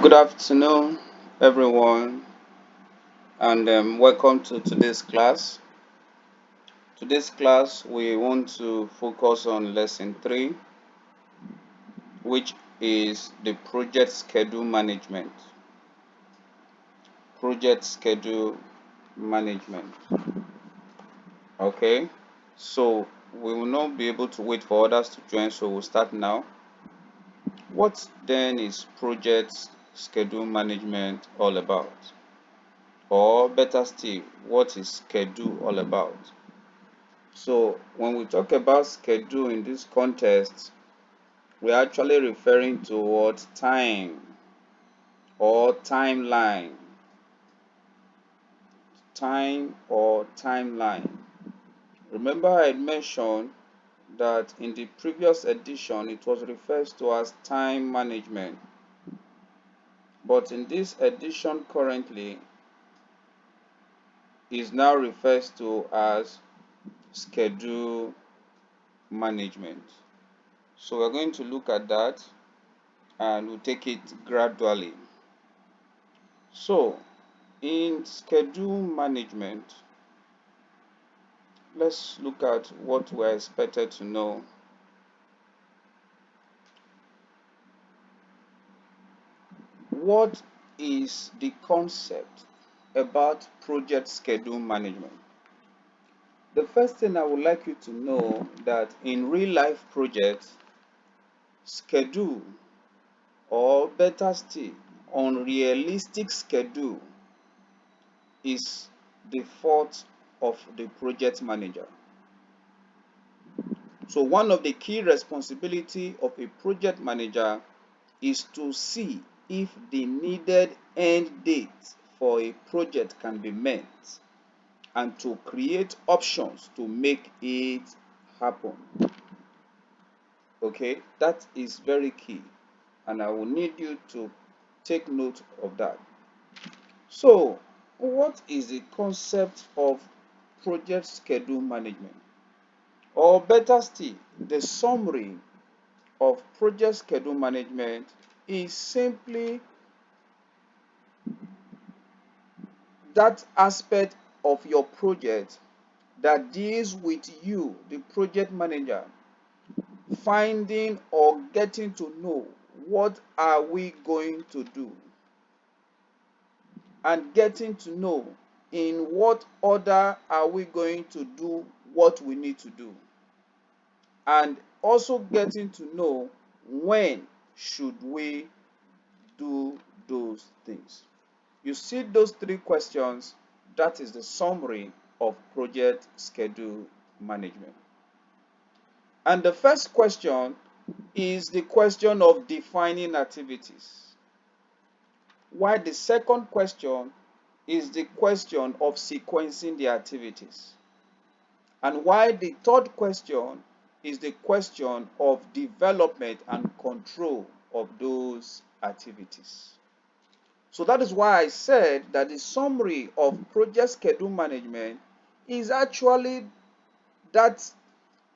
Good afternoon, everyone, and welcome to today's class. Today's class, we want to focus on lesson 3, which is the project schedule management. Project schedule management. Okay, so we will not be able to wait for others to join, so we'll start now. What then is project schedule management all about? Or better still, what is schedule all about? So when we talk about schedule in this context, we're actually referring to what time or timeline. Time or timeline. Remember I had mentioned that in the previous edition it was referred to as time management. But in this edition currently is now referred to as schedule management. So we're going to look at that and we'll take it gradually. So, in schedule management, let's look at what we're expected to know. What is the concept about project schedule management? The first thing I would like you to know that in real life projects, schedule or better still, unrealistic schedule is the fault of the project manager. So one of the key responsibility of a project manager is to see if the needed end date for a project can be met and to create options to make it happen. Okay, that is very key and I will need you to take note of that. So, what is the concept of project schedule management? Or better still, the summary of project schedule management is simply that aspect of your project that deals with you, the project manager, finding or getting to know what are we going to do and getting to know in what order are we going to do what we need to do, and also getting to know when should we do those things. You see those three questions, that is the summary of project schedule management. And the first question is the question of defining activities, while the second question is the question of sequencing the activities, and while the third question is the question of development and control of those activities. So that is why I said that the summary of project schedule management is actually that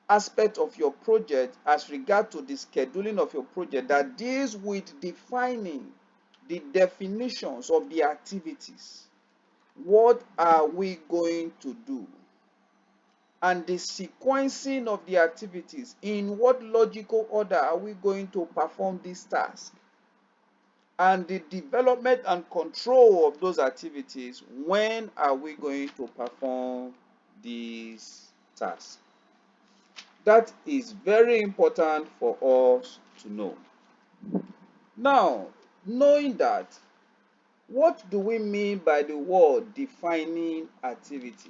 aspect of your project as regard to the scheduling of your project that deals with defining the definitions of the activities. What are we going to do? And the sequencing of the activities. In what logical order are we going to perform this task? And the development and control of those activities. When are we going to perform these tasks? That is very important for us to know. Now, knowing that, what do we mean by the word defining activity?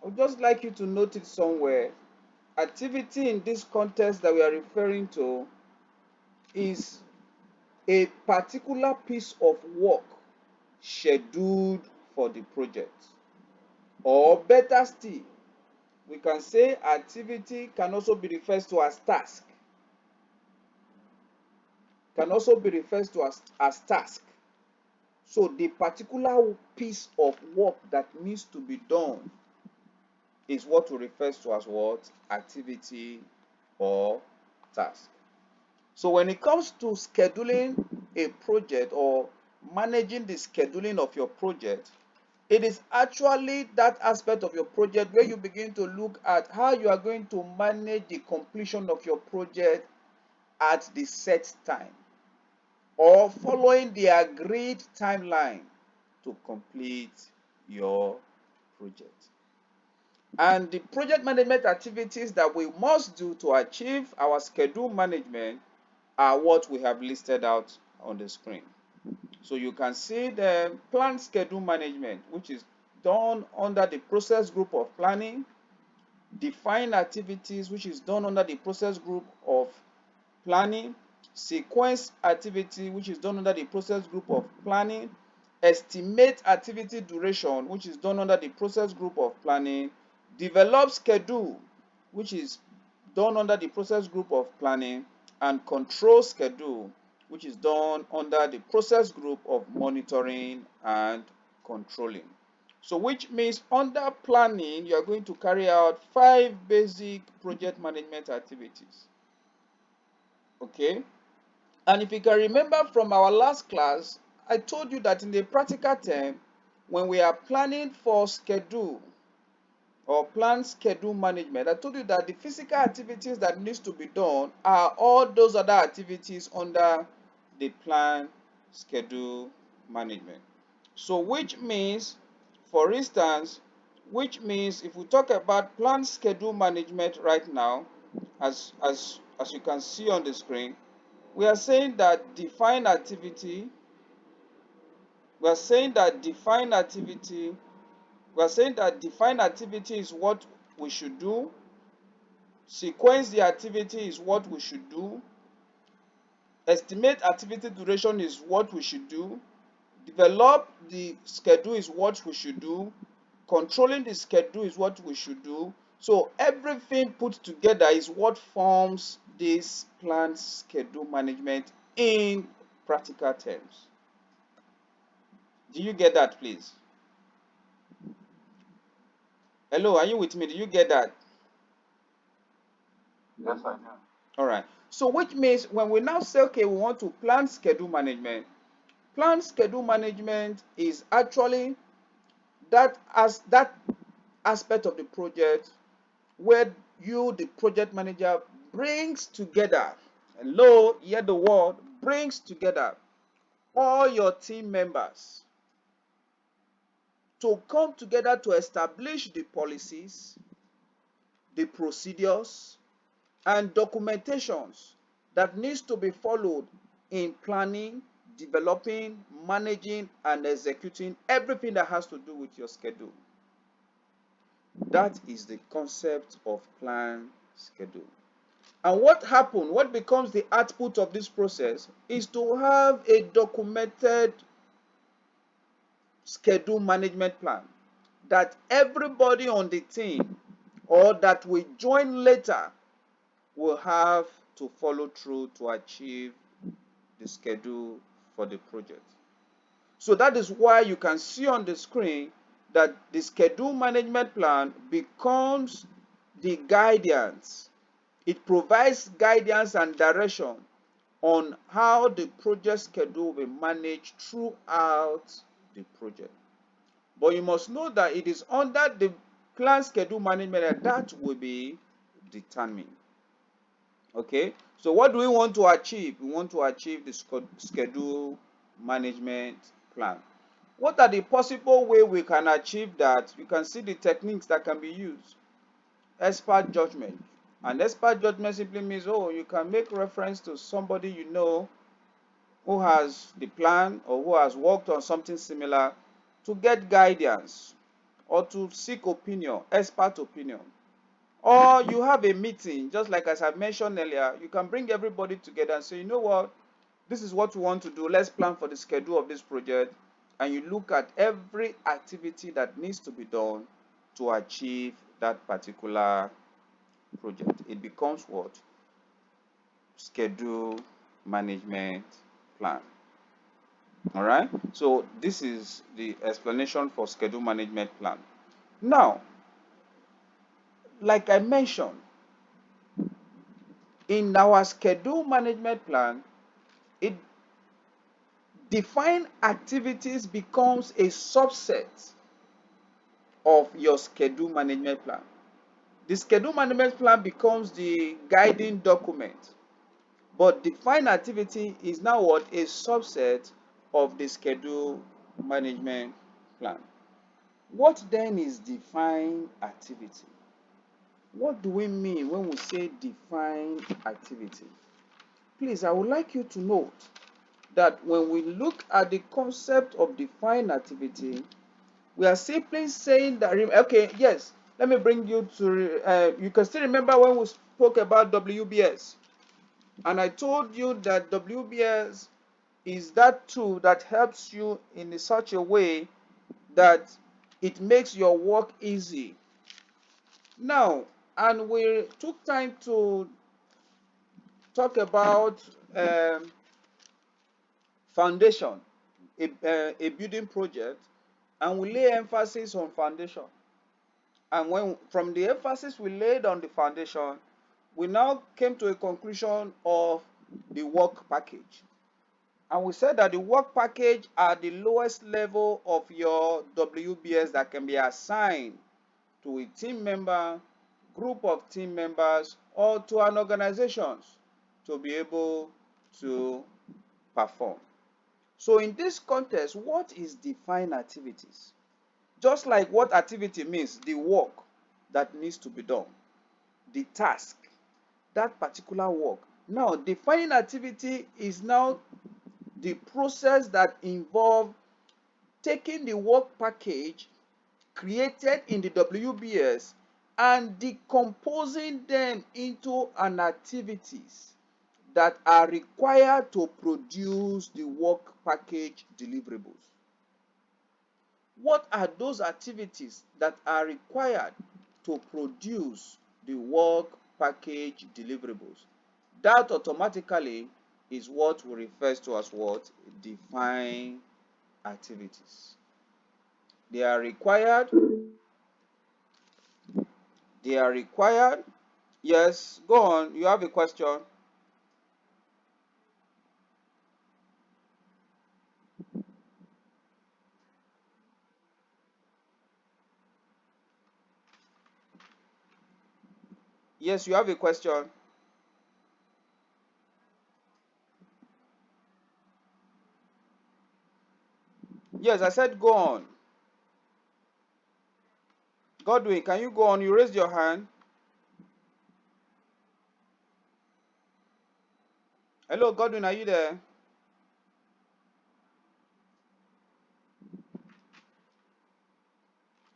I would just like you to note it somewhere. Activity in this context that we are referring to is a particular piece of work scheduled for the project. Or better still, we can say activity can also be referred to as task. Can also be referred to as task. So the particular piece of work that needs to be done is what we refer to as what? Activity or task. So when it comes to scheduling a project or managing the scheduling of your project, it is actually that aspect of your project where you begin to look at how you are going to manage the completion of your project at the set time or following the agreed timeline to complete your project. And the project management activities that we must do to achieve our schedule management are what we have listed out on the screen. So you can see the plan schedule management, which is done under the process group of planning, define activities, which is done under the process group of planning, sequence activity, which is done under the process group of planning, estimate activity duration, which is done under the process group of planning, develop schedule, which is done under the process group of planning, and control schedule, which is done under the process group of monitoring and controlling. So which means under planning, you are going to carry out 5 basic project management activities. Okay? And if you can remember from our last class, I told you that in the practical term, when we are planning for schedule or plan schedule management, I told you that the physical activities that needs to be done are all those other activities under the plan schedule management. So which means, for instance, which means if we talk about plan schedule management right now, as you can see on the screen, we are saying that define activity, we are saying that define activity, we are saying that define activity is what we should do, sequence the activity is what we should do, estimate activity duration is what we should do, develop the schedule is what we should do, controlling the schedule is what we should do. So everything put together is what forms this plan schedule management in practical terms. Do you get that, please? Hello, are you with me? Do you get that? Yes, I do. All right. So which means when we now say, okay, we want to plan schedule management is actually that aspect of the project where you, the project manager, brings together, hello, hear the word, brings together all your team members to come together to establish the policies, the procedures, and documentations that needs to be followed in planning, developing, managing, and executing everything that has to do with your schedule. That is the concept of plan schedule. And what becomes the output of this process is to have a documented schedule management plan that everybody on the team or that we join later will have to follow through to achieve the schedule for the project. So that is why you can see on the screen that the schedule management plan becomes the guidance. It provides guidance and direction on how the project schedule will be managed throughout the project. But you must know that it is under the plan schedule management that will be determined. Okay, so what do we want to achieve? We want to achieve the schedule management plan. What are the possible way we can achieve that? You can see the techniques that can be used. Expert judgment. And expert judgment simply means, oh, you can make reference to somebody you know who has the plan or who has worked on something similar to get guidance or to seek opinion, expert opinion. Or you have a meeting, just like as I mentioned earlier, you can bring everybody together and say, you know what, this is what we want to do. Let's plan for the schedule of this project. And you look at every activity that needs to be done to achieve that particular project. It becomes what? Schedule management plan. All right. So this is the explanation for schedule management plan. Now, like I mentioned, in our schedule management plan, it Defined activities becomes a subset of your schedule management plan. The schedule management plan becomes the guiding document, but defined activity is now what? A subset of the schedule management plan. What then is defined activity? What do we mean when we say defined activity? Please, I would like you to note that when we look at the concept of defined activity, we are simply saying that, okay, yes, let me bring you to, you can still remember when we spoke about WBS, and I told you that WBS is that tool that helps you in such a way that it makes your work easy. Now, and we took time to talk about foundation, a building project, and we lay emphasis on foundation. And when from the emphasis we laid on the foundation, we now came to a conclusion of the work package. And we said that the work package are the lowest level of your WBS that can be assigned to a team member, group of team members, or to an organization to be able to perform. So in this context, what is defined activities? Just like what activity means, the work that needs to be done, the task, that particular work. Now, defining activity is now the process that involves taking the work package created in the WBS and decomposing them into an activities that are required to produce the work package deliverables. What are those activities that are required to produce the work package deliverables? That automatically is what we refer to as what? Defined activities. They are required. They are required. Yes, go on. You have a question. Yes, you have a question. Yes, I said go on. Godwin, can you go on? You raised your hand. Hello, Godwin, are you there?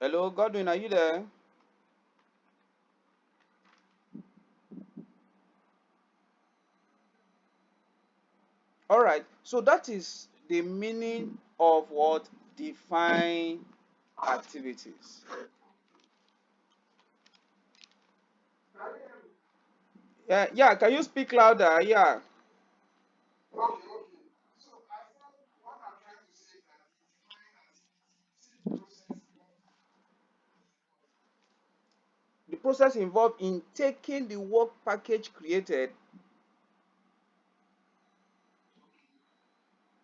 Hello, Godwin, are you there? All right. So that is the meaning of what define activities. Yeah, yeah. Can you speak louder? Yeah. The process involved in taking the work package created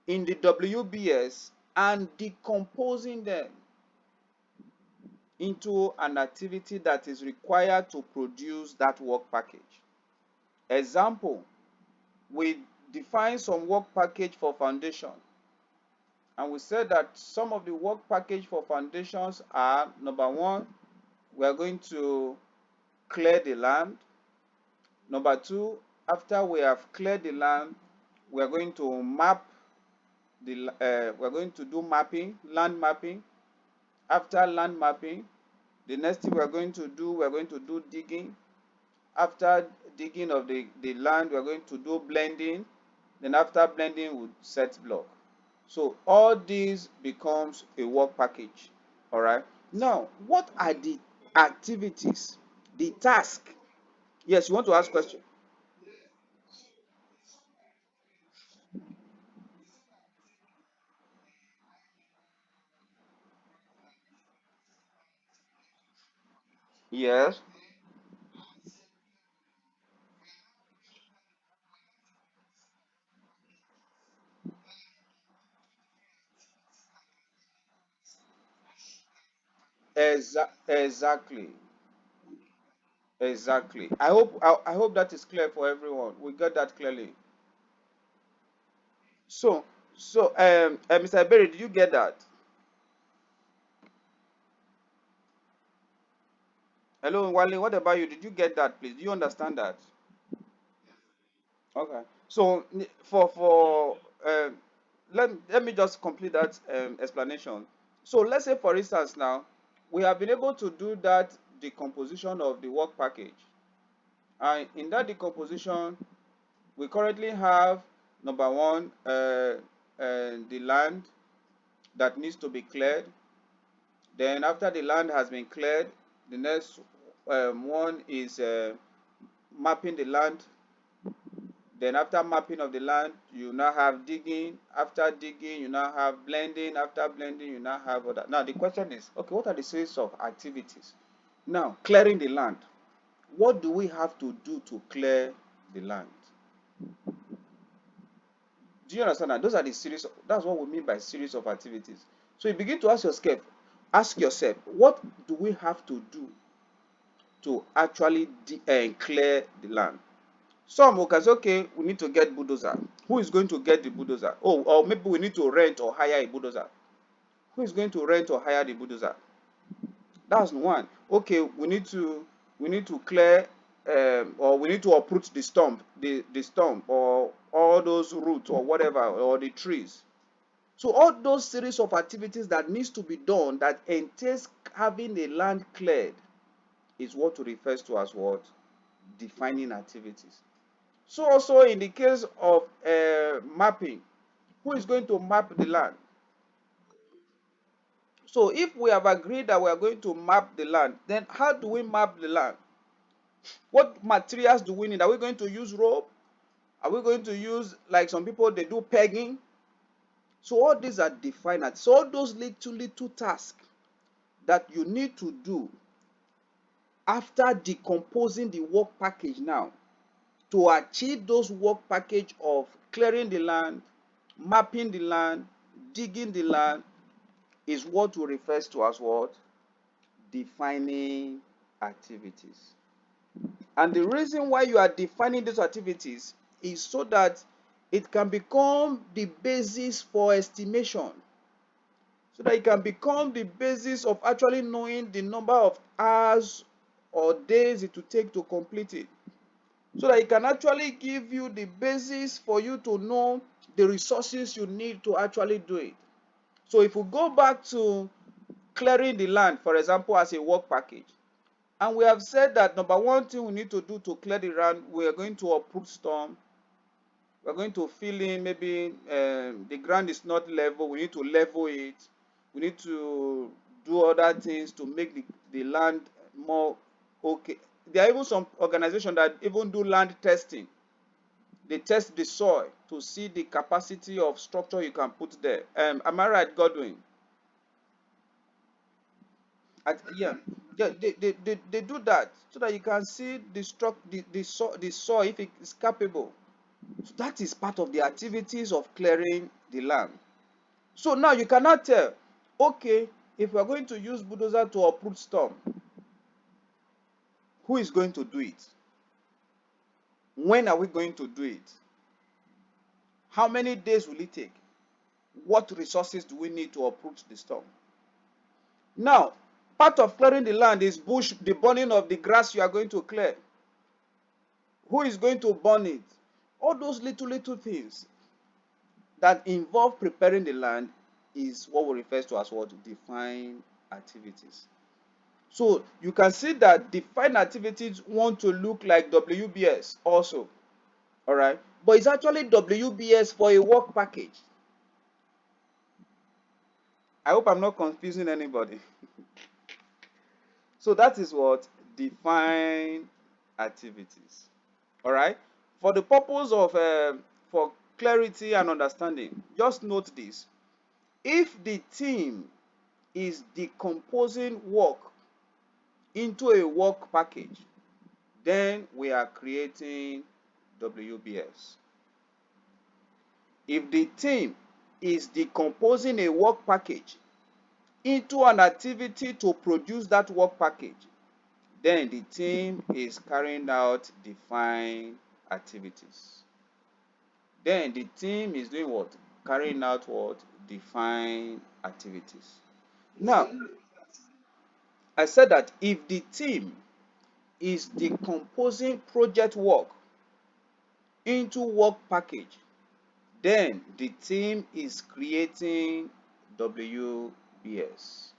in the WBS and decomposing them into an activity that is required to produce that work package. Example, we define some work package for foundation, and we said that some of the work package for foundations are: number one, we are going to clear the land. Number two, after we have cleared the land, we are going to map we're going to do mapping, land mapping. After land mapping, the next thing we're going to do digging. After digging of the land, we're going to do blending. Then after blending, we'll set block. So all these becomes a work package. All right. Now, what are the activities, the task? Yes, you want to ask question? Yes. Exactly. Exactly. I hope that is clear for everyone. We got that clearly. So Mr. Berry, did you get that? Hello, Wale. What about you? Did you get that, please? Do you understand that? Okay. So let me just complete that explanation. So let's say, for instance, now we have been able to do that decomposition of the work package, and in that decomposition, we currently have number one, the land that needs to be cleared. Then after the land has been cleared, the next one is mapping the land. Then after mapping of the land, you now have digging. After digging, you now have blending. After blending, you now have other. Now the question is, okay, what are the series of activities? Now, clearing the land. What do we have to do to clear the land? Do you understand that? Those are the series. That's what we mean by series of activities. So you begin to ask yourself, what do we have to do to actually clear the land? Some will can say, okay, we need to get bulldozer. Who is going to get the bulldozer? Oh, or maybe we need to rent or hire a bulldozer. Who is going to rent or hire the bulldozer? That's one. Okay, we need to clear or we need to uproot the stump or all those roots or whatever or the trees. So all those series of activities that needs to be done that entails having the land cleared is what we refers to as what? Defining activities. So also in the case of mapping, who is going to map the land? So if we have agreed that we are going to map the land, then how do we map the land? What materials do we need? Are we going to use rope? Are we going to use, like some people, they do pegging? So all these are defined. So all those little tasks that you need to do after decomposing the work package now to achieve those work package of clearing the land, mapping the land, digging the land is what we refer to as what? Defining activities. And the reason why you are defining these activities is so that it can become the basis for estimation, so that it can become the basis of actually knowing the number of hours or days it will take to complete it, so that it can actually give you the basis for you to know the resources you need to actually do it. So if we go back to clearing the land, for example, as a work package, and we have said that number one thing we need to do to clear the land, we are going to uproot storm. We're going to fill in, maybe the ground is not level, we need to level it. We need to do other things to make the land more okay. There are even some organizations that even do land testing. They test the soil to see the capacity of structure you can put there. Am I right, Godwin? Yeah, yeah, they do that so that you can see the soil if it is capable. So that is part of the activities of clearing the land. So now you cannot tell, okay, if we are going to use bulldozer to uproot storm, who is going to do it? When are we going to do it? How many days will it take? What resources do we need to uproot the storm? Now, part of clearing the land is bush, the burning of the grass you are going to clear. Who is going to burn it? All those little things that involve preparing the land is what we refer to as what? Defined activities. So you can see that defined activities want to look like WBS also. All right. But it's actually WBS for a work package. I hope I'm not confusing anybody. So that is what? Defined activities. All right. For the purpose of for clarity and understanding, just note this. If the team is decomposing work into a work package, then we are creating WBS. If the team is decomposing a work package into an activity to produce that work package, then the team is carrying out defined activities. Then the team is doing what? Carrying out what? Defined activities. Now, I said that if the team is decomposing project work into work package, then the team is creating WBS.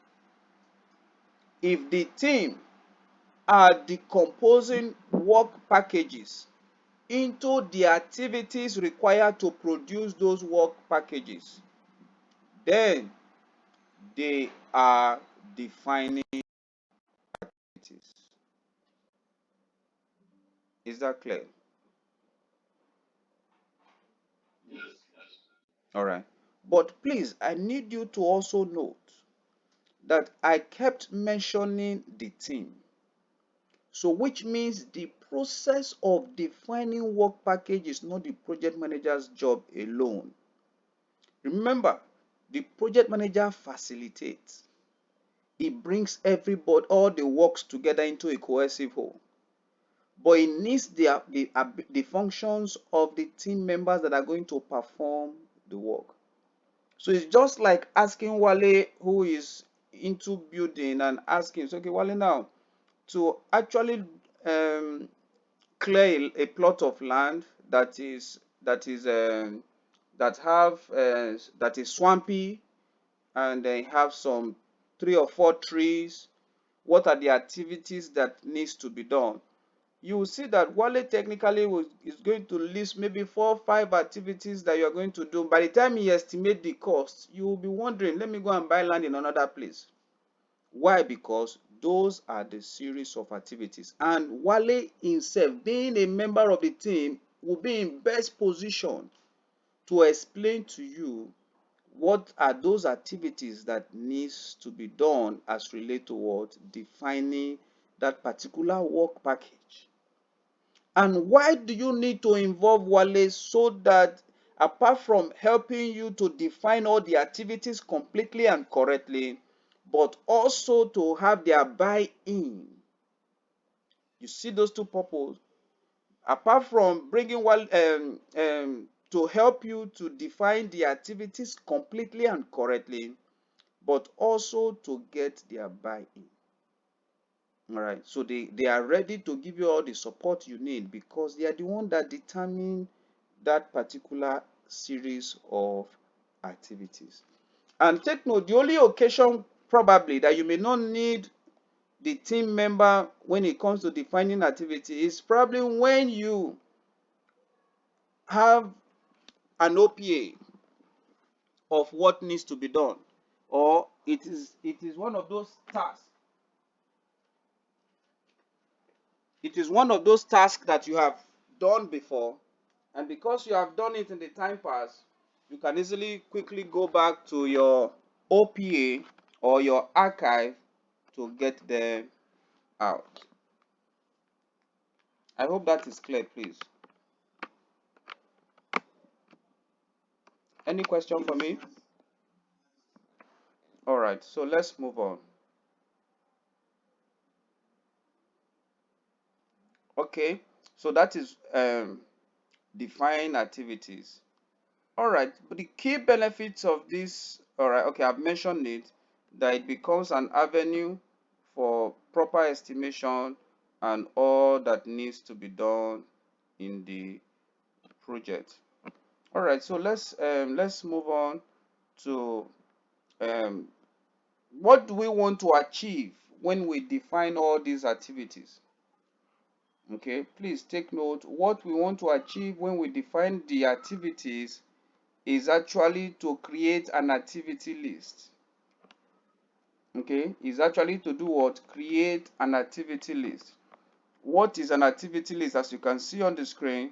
If the team are decomposing work packages into the activities required to produce those work packages, then they are defining activities. Is that clear? All right. But please, I need you to also note that I kept mentioning the team. So which means the process of defining work package is not the project manager's job alone. Remember, the project manager facilitates. It brings everybody, all the works together into a cohesive whole. But it needs the functions of the team members that are going to perform the work. So it's just like asking Wale, who is into building, and asking, so, okay, Wale, now to actually clear a plot of land that is swampy, and they have some 3 or 4 trees. What are the activities that needs to be done? You will see that Wale technically is going to list maybe 4 or 5 activities that you are going to do. By the time he estimate the cost, you will be wondering, let me go and buy land in another place. Why? Because those are the series of activities. And Wale himself, being a member of the team, will be in best position to explain to you what are those activities that needs to be done as relate to what? Defining that particular work package. And why do you need to involve Wale? So that apart from helping you to define all the activities completely and correctly, but also to have their buy-in. You see those two purposes? Apart from bringing Wale to help you to define the activities completely and correctly, but also to get their buy-in. All right, so they are ready to give you all the support you need because they are the one that determine that particular series of activities. And take note, the only occasion probably that you may not need the team member when it comes to defining activity is probably when you have an OPA of what needs to be done, or it is one of those tasks. It is one of those tasks that you have done before, and because you have done it in the time past, you can easily quickly go back to your OPA or your archive to get them out. I hope that is clear, please. Any question for me? All right, so let's move on. Okay, so that is define activities. All right, but the key benefits of this, all right, okay, I've mentioned it, that it becomes an avenue for proper estimation and all that needs to be done in the project. All right, so let's move on to um, what do we want to achieve when we define all these activities. Okay, please take note. What we want to achieve when we define the activities is actually to create an activity list. Okay, is actually to do what? Create an activity list. What is an activity list? As you can see on the screen,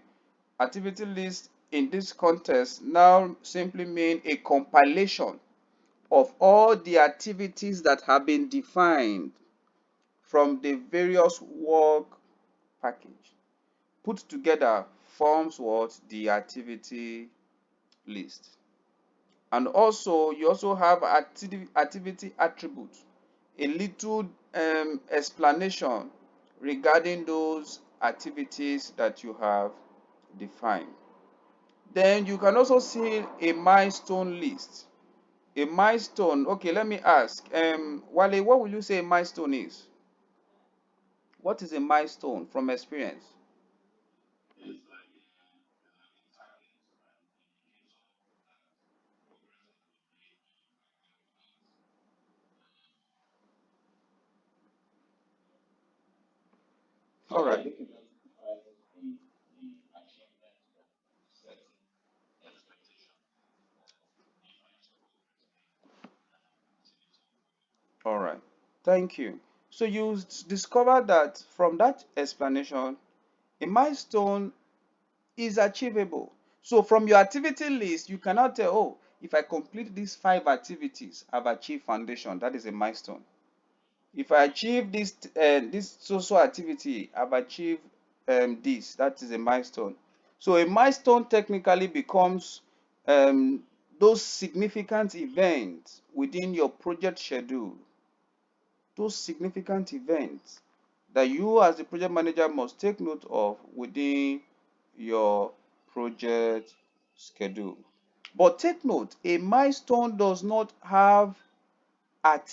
activity list in this context now simply mean a compilation of all the activities that have been defined from the various work package. Put together forms what? The activity list. And also you also have activity attributes, a little explanation regarding those activities that you have defined. Then you can also see a milestone list. A milestone, okay, let me ask, Wale, what will you say a milestone is? What is a milestone from experience? All right. All right. Thank you. So you discover that from that explanation, a milestone is achievable. So from your activity list, you cannot tell, oh, if I complete these 5 activities, I've achieved foundation. That is a milestone. If I achieve this social activity, I've achieved this. That is a milestone. So a milestone technically becomes um, those significant events within your project schedule, those significant events that you as the project manager must take note of within your project schedule. But take note, a milestone does not have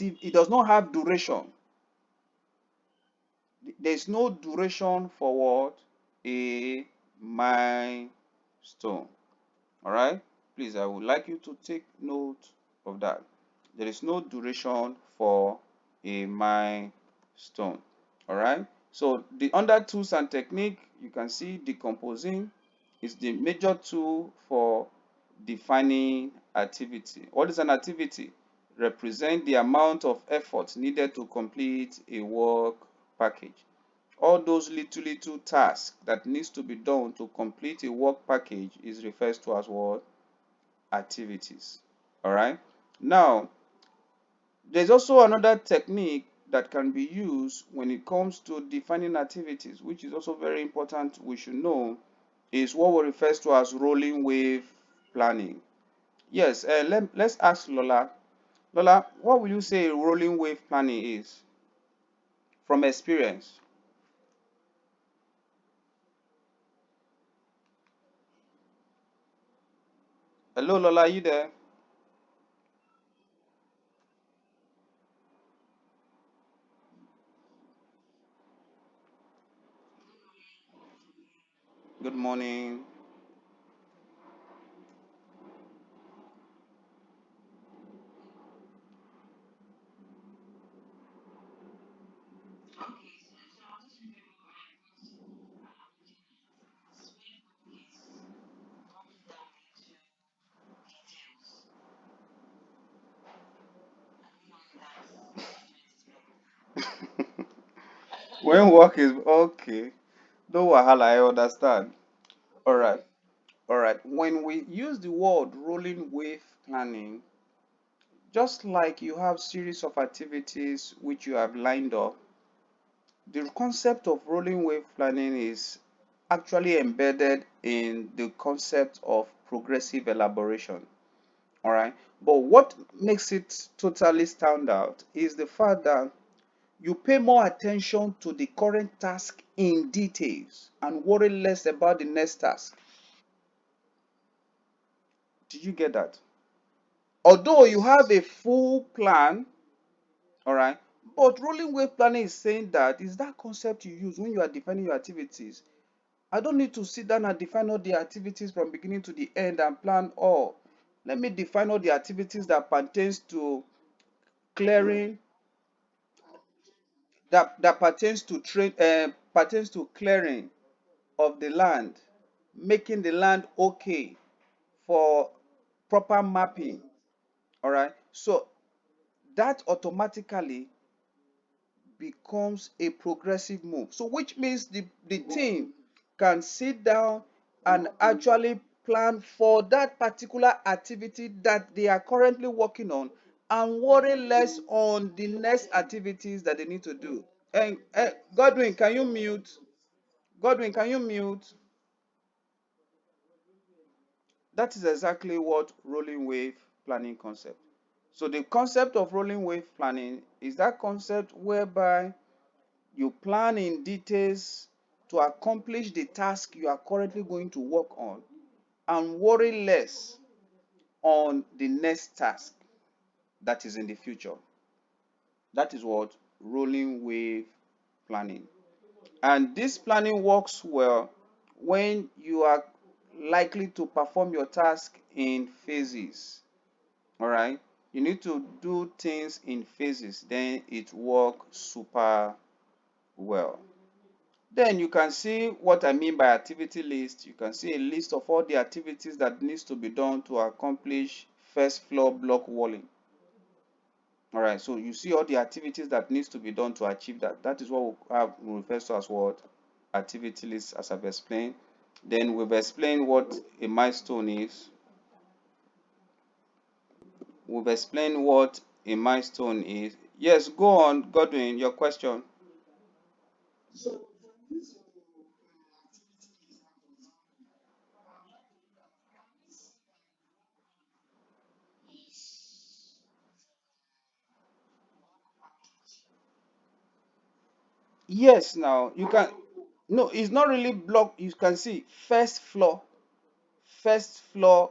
it does not have duration. There's no duration for what? A milestone. All right? Please, I would like you to take note of that. There is no duration for a milestone. All right? So the under tools and technique, you can see decomposing is the major tool for defining activity. What is an activity? Represent the amount of effort needed to complete a work package. All those little tasks that needs to be done to complete a work package is referred to as what? Activities. All right. Now, there's also another technique that can be used when it comes to defining activities, which is also very important. We should know is what we refer to as rolling wave planning. Yes, let's ask Lola. Lola, what will you say rolling wave planning is from experience? Hello, Lola, are you there? Good morning. When work is okay, no wahala, I understand. All right, all right. When we use the word rolling wave planning, just like you have series of activities which you have lined up, the concept of rolling wave planning is actually embedded in the concept of progressive elaboration. All right, but what makes it totally stand out is the fact that you pay more attention to the current task in details and worry less about the next task. Did you get that? Although you have a full plan, all right, but rolling wave planning is saying that is that concept you use when you are defining your activities. I don't need to sit down and define all the activities from beginning to the end and plan all. Let me define all the activities that pertains to clearing, that pertains to pertains to clearing of the land, making the land okay for proper mapping. All right. So that automatically becomes a progressive move. So which means the team can sit down and actually plan for that particular activity that they are currently working on and worry less on the next activities that they need to do. And Godwin, can you mute? Godwin, can you mute? That is exactly what rolling wave planning concept. So the concept of rolling wave planning is that concept whereby you plan in details to accomplish the task you are currently going to work on and worry less on the next task that is in the future. That is what rolling wave planning. And this planning works well when you are likely to perform your task in phases. All right. You need to do things in phases, then it works super well. Then you can see what I mean by activity list. You can see a list of all the activities that needs to be done to accomplish first floor block walling. All right, so you see all the activities that needs to be done to achieve that. That is what we refer to as what activity list, as I've explained. Then we've explained what a milestone is. We've explained what a milestone is. Yes, go on, Godwin, your question. Yes, now you can. No, it's not really block. You can see first floor, first floor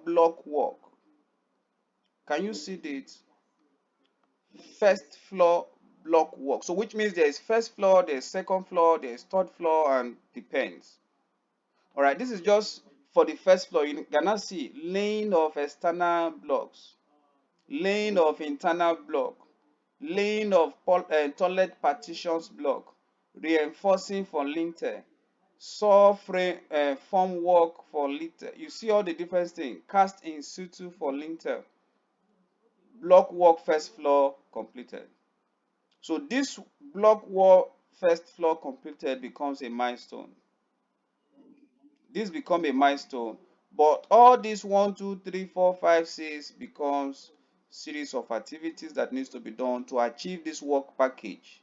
block work. Can you see that? First floor block work. So which means there is first floor, there is second floor, there is third floor, and depends. All right, this is just for the first floor. You cannot see laying of external blocks, laying of internal block, laying of toilet partitions block, reinforcing for lintel, saw frame form work for lintel. You see all the different things. Cast in situ for lintel, block work first floor completed. So this block wall first floor completed becomes a milestone. This become a milestone, but all this 1, 2, 3, 4, 5, 6 becomes series of activities that needs to be done to achieve this work package.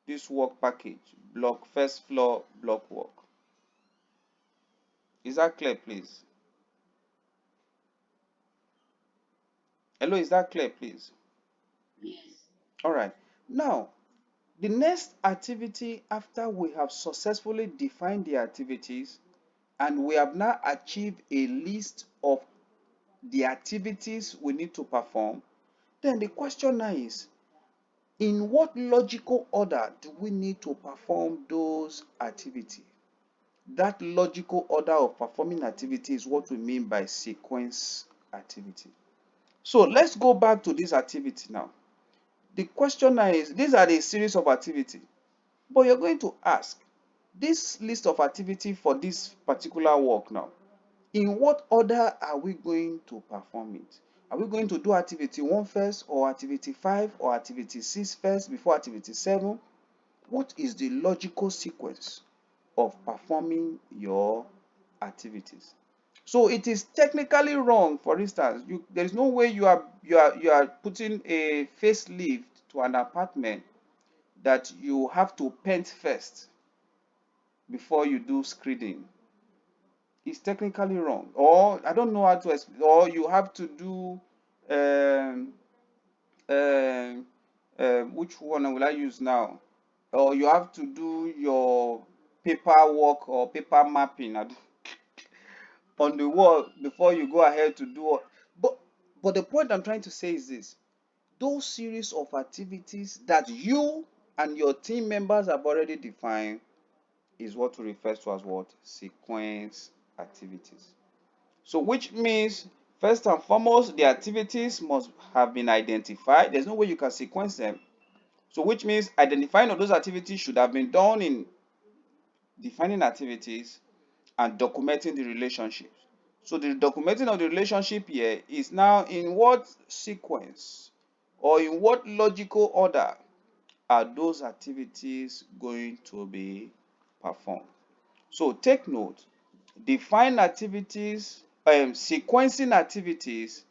This work package, block first floor block work. Is that clear, please? Hello, is that clear, please? All right. Now, the next activity after we have successfully defined the activities and we have now achieved a list of the activities we need to perform, then the question now is, in what logical order do we need to perform those activities? That logical order of performing activity is what we mean by sequence activity. So let's go back to this activity now. The question now is, these are the series of activity, but you're going to ask, this list of activity for this particular work now, in what order are we going to perform it? Are we going to do activity 1 first, or activity 5, or activity 6 first before activity 7? What is the logical sequence of performing your activities? So it is technically wrong. For instance, there is no way you are putting a facelift to an apartment that you have to paint first before you do screeding. It's technically wrong. Or I don't know how to explain. Or you have to do um, um, which one will I use now? Or you have to do your paperwork or paper mapping on the wall before you go ahead to do it. But the point I'm trying to say is this: those series of activities that you and your team members have already defined is what we refer to as what? Sequence activities. So which means first and foremost, the activities must have been identified. There's no way you can sequence them. So which means identifying of those activities should have been done in defining activities and documenting the relationships. So the documenting of the relationship here is now in what sequence or in what logical order are those activities going to be performed. So take note, define activities, sequencing activities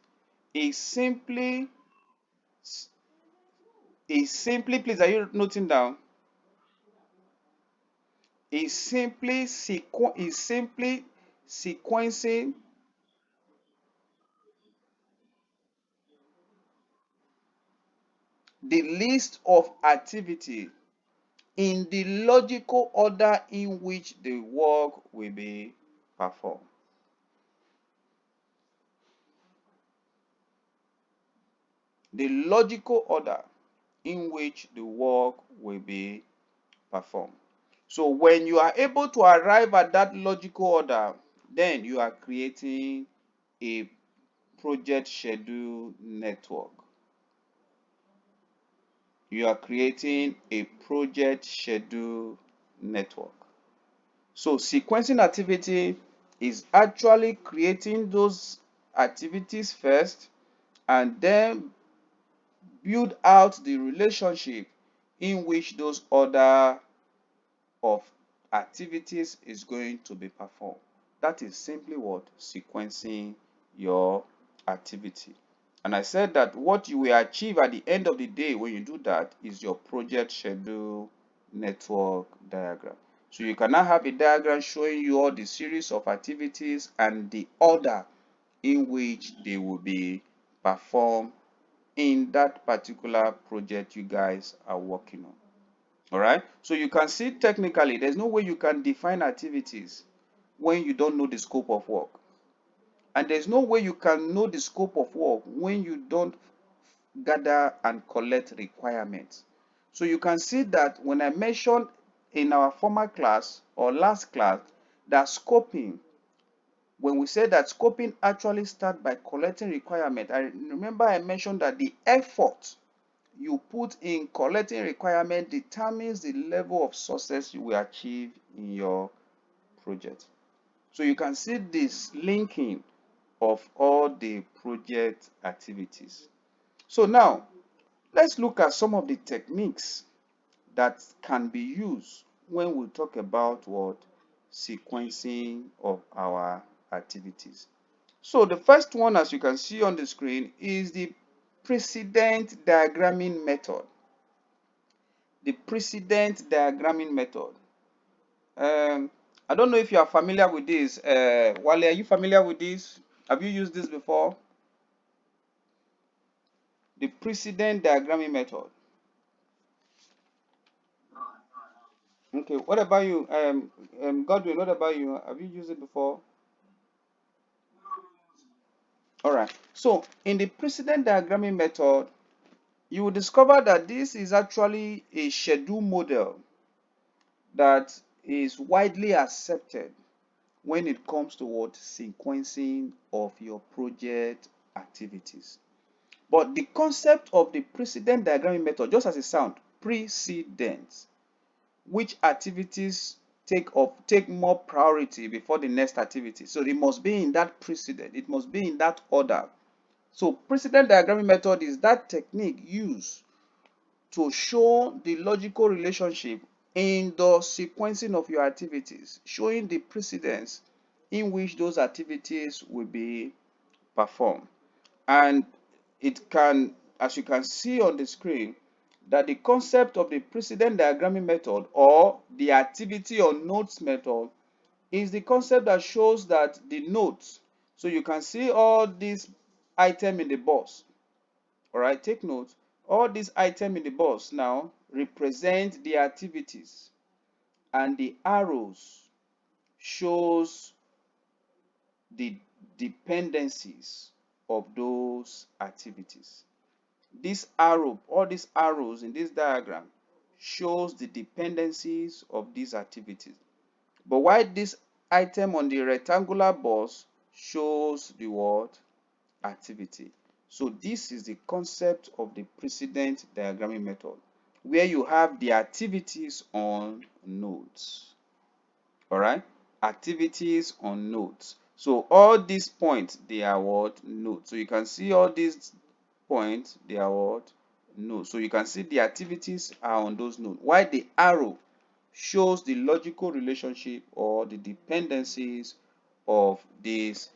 is simply, please, are you noting down? Is simply sequencing the list of activity in the logical order in which the work will be performed. The logical order in which the work will be performed. So when you are able to arrive at that logical order, then you are creating a project schedule network. You are creating a project schedule network. So sequencing activity is actually creating those activities first and then build out the relationship in which those order of activities is going to be performed. That is simply what sequencing your activity. And I said that what you will achieve at the end of the day when you do that is your project schedule network diagram. So you can now have a diagram showing you all the series of activities and the order in which they will be performed in that particular project you guys are working on. All right. So you can see technically, there's no way you can define activities when you don't know the scope of work. And there's no way you can know the scope of work when you don't gather and collect requirements. So you can see that when I mentioned in our former class or last class that scoping, when we said that scoping actually starts by collecting requirement, I remember I mentioned that the effort you put in collecting requirement determines the level of success you will achieve in your project. So you can see this linking of all the project activities. So now let's look at some of the techniques that can be used when we talk about what sequencing of our activities. So the first one, as you can see on the screen, is the precedent diagramming method. The precedent diagramming method. I don't know if you are familiar with this. Wale, are you familiar with this? Have you used this before? The precedent diagramming method. Okay, what about you? Godwin, what about you? Have you used it before? All right. So in the precedent diagramming method, you will discover that this is actually a schedule model that is widely accepted when it comes to what sequencing of your project activities. But the concept of the precedent diagramming method, just as it sounds, precedent, which activities take more priority before the next activity. So it must be in that precedent, it must be in that order. So precedent diagramming method is that technique used to show the logical relationship in the sequencing of your activities, showing the precedence in which those activities will be performed. And it can, as you can see on the screen, that the concept of the precedent diagramming method or the activity or notes method is the concept that shows that the notes, so you can see all these items in the box. All right, take note. All these items in the box now represent the activities, and the arrows shows the dependencies of those activities. This arrow, all these arrows in this diagram shows the dependencies of these activities. But while this item on the rectangular box shows the word activity. So this is the concept of the precedent diagramming method, where you have the activities on nodes. All right, activities on nodes. So all these points, they are what? Nodes. So you can see all these points, they are what? Nodes. So you can see the activities are on those nodes, while the arrow shows the logical relationship or the dependencies of this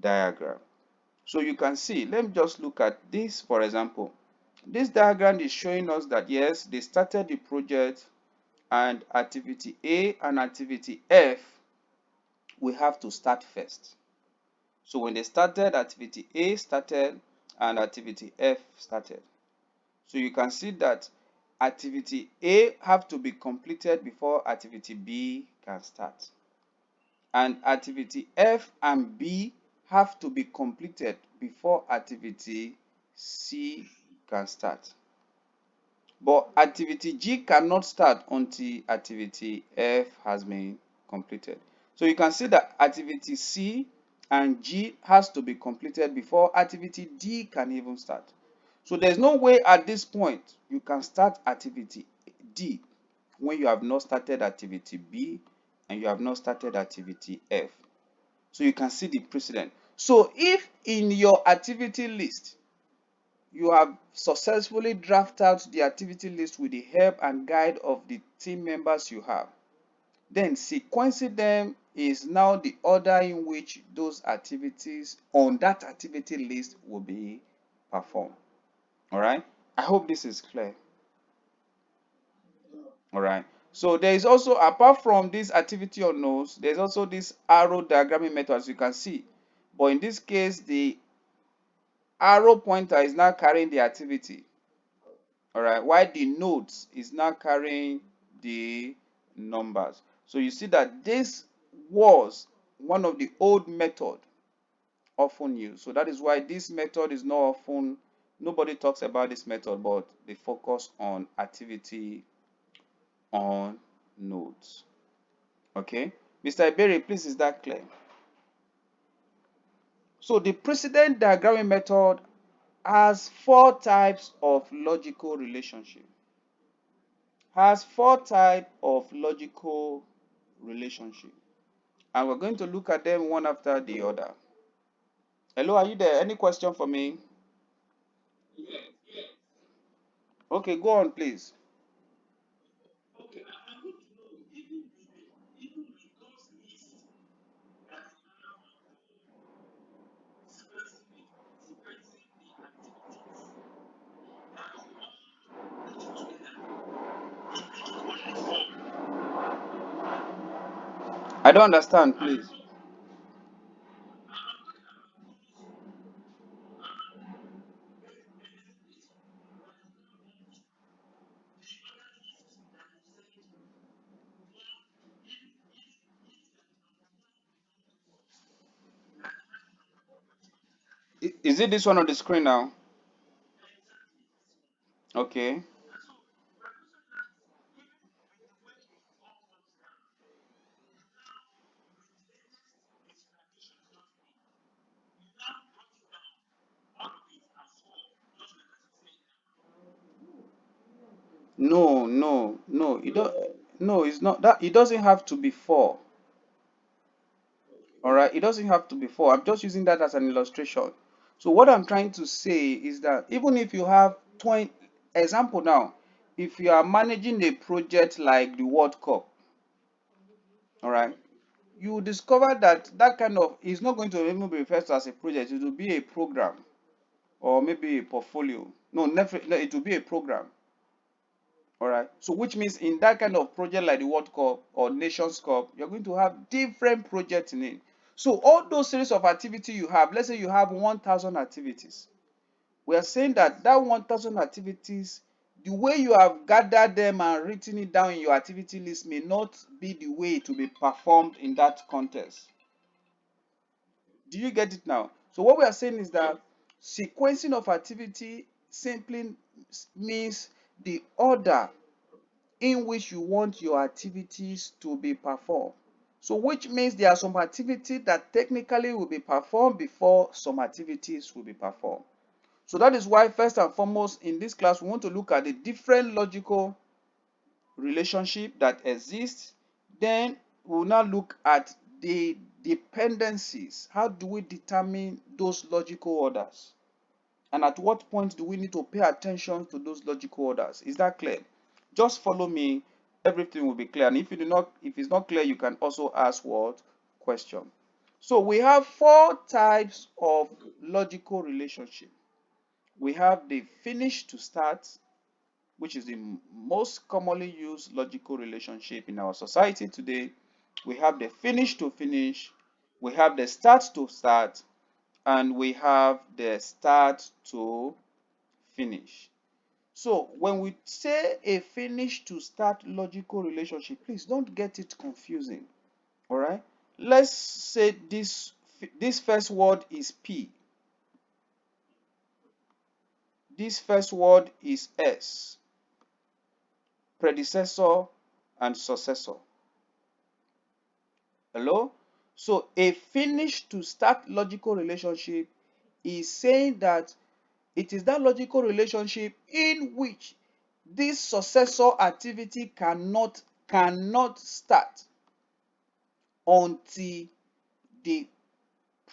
diagram. So you can see, let me just look at this for example. This diagram is showing us that yes, they started the project and activity A and activity F we have to start first. So when they started, activity A started and activity F started. So you can see that activity A have to be completed before activity B can start. And activity F and B have to be completed before activity C can start. But activity G cannot start until activity F has been completed. So you can see that activity C and G has to be completed before activity D can even start. So there's no way at this point you can start activity D when you have not started activity B and you have not started activity F. So you can see the precedent. So if in your activity list you have successfully drafted out the activity list with the help and guide of the team members you have, then sequencing them is now the order in which those activities on that activity list will be performed. All right. I hope this is clear. All right. So there is also, apart from this activity on nodes, there's also this arrow diagramming method, as you can see. But in this case, the arrow pointer is now carrying the activity. All right. While the nodes is now carrying the numbers. So you see that this was one of the old method often used. So that is why this method is not often, nobody talks about this method, but they focus on activity on nodes. Okay. Mr. Iberi, please, is that clear? So the precedent diagramming method has four types of logical relationship. Has four types of logical relationship. And we're going to look at them one after the other. Hello, are you there? Any question for me? Okay, go on, please. I don't understand, please. Is it this one on the screen now? Okay. No, no, no. It don't. No, it's not that. It doesn't have to be four. All right. It doesn't have to be four. I'm just using that as an illustration. So what I'm trying to say is that even if you have 20, example now, if you are managing a project like the World Cup, all right, you will discover that that kind of is not going to even be referred to as a project. It will be a program or maybe a portfolio. No, never, no, it will be a program. All right. So which means in that kind of project like the World Cup or Nations Cup, you're going to have different projects in it. So all those series of activity you have, let's say you have 1,000 activities. We are saying that that 1,000 activities, the way you have gathered them and written it down in your activity list may not be the way it will be performed in that context. Do you get it now? So what we are saying is that sequencing of activity simply means the order in which you want your activities to be performed. So which means there are some activities that technically will be performed before some activities will be performed. So that is why first and foremost in this class we want to look at the different logical relationship that exists. Then we will now look at the dependencies. How do we determine those logical orders? And at what point do we need to pay attention to those logical orders? Is that clear? Just follow me, everything will be clear. And if you do not, if it's not clear, you can also ask what question. So we have four types of logical relationship. We have the finish to start, which is the most commonly used logical relationship in our society today. We have the finish to finish, we have the start to start, and we have the start to finish. So when we say a finish to start logical relationship, please don't get it confusing. All right. Let's say this first word is P. This first word is S, predecessor and successor. Hello? So a finish to start logical relationship is saying that it is that logical relationship in which this successor activity cannot start until the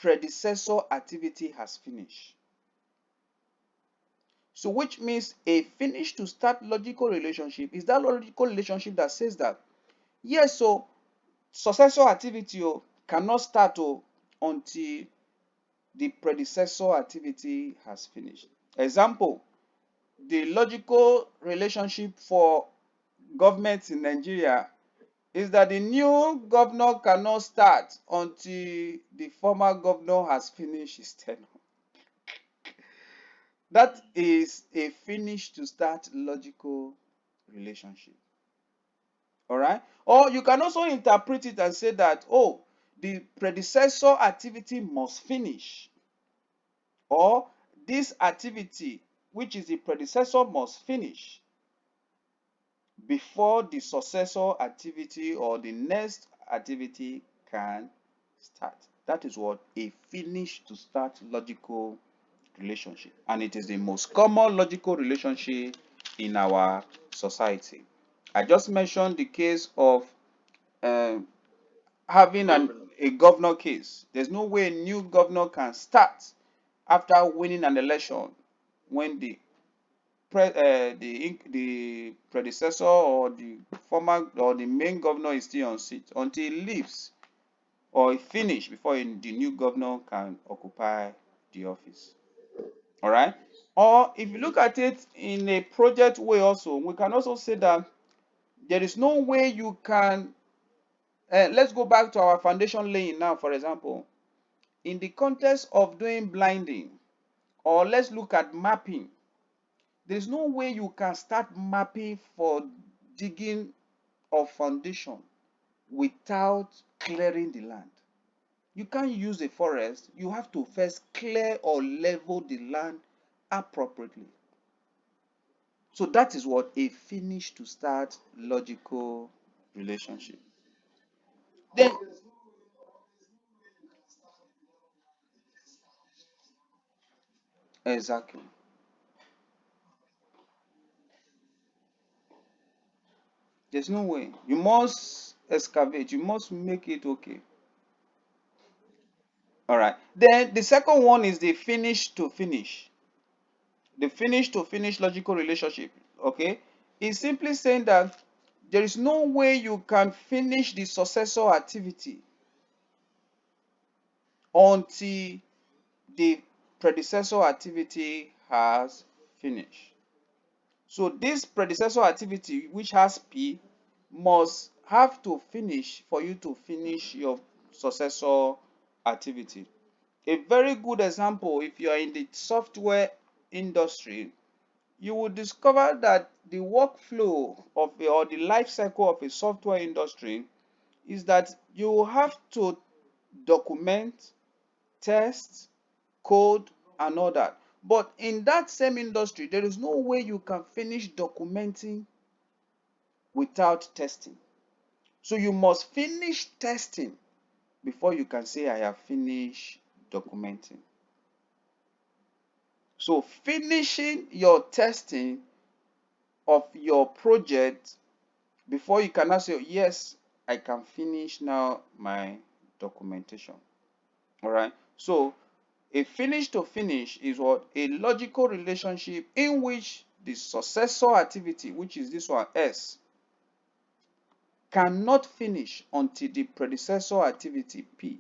predecessor activity has finished. So which means a finish to start logical relationship is that logical relationship that says that yes, so successor activity cannot start until the predecessor activity has finished. Example, the logical relationship for government in Nigeria is that the new governor cannot start until the former governor has finished his tenure. That is a finish to start logical relationship. All right. Or you can also interpret it and say that, oh, the predecessor activity must finish, or this activity, which is the predecessor, must finish before the successor activity or the next activity can start. That is what a finish to start logical relationship. And it is the most common logical relationship in our society. I just mentioned the case of um, having a governor case. There's no way a new governor can start after winning an election when the predecessor or the former or the main governor is still on seat until he leaves or he finish before the new governor can occupy the office. All right. Or if you look at it in a project way also, we can also say that there is no way you can, let's go back to our foundation laying now, for example. In the context of doing blinding, or let's look at mapping, there is no way you can start mapping for digging of foundation without clearing the land. You can't use a forest. You have to first clear or level the land appropriately. So that is what a finish to start logical relationship. Then exactly. There's no way. You must excavate. You must make it okay. All right. Then the second one is the finish to finish. The finish to finish logical relationship. Okay. It's simply saying that there is no way you can finish the successor activity until the predecessor activity has finished. So this predecessor activity, which has P, must have to finish for you to finish your successor activity. A very good example, if you are in the software industry, you will discover that the workflow of or the life cycle of a software industry is that you will have to document, test, code, and all that. But in that same industry, there is no way you can finish documenting without testing. So you must finish testing before you can say, I have finished documenting. So finishing your testing of your project before you can now say, yes, I can finish now my documentation. All right. So a finish to finish is what a logical relationship in which the successor activity, which is this one S, cannot finish until the predecessor activity P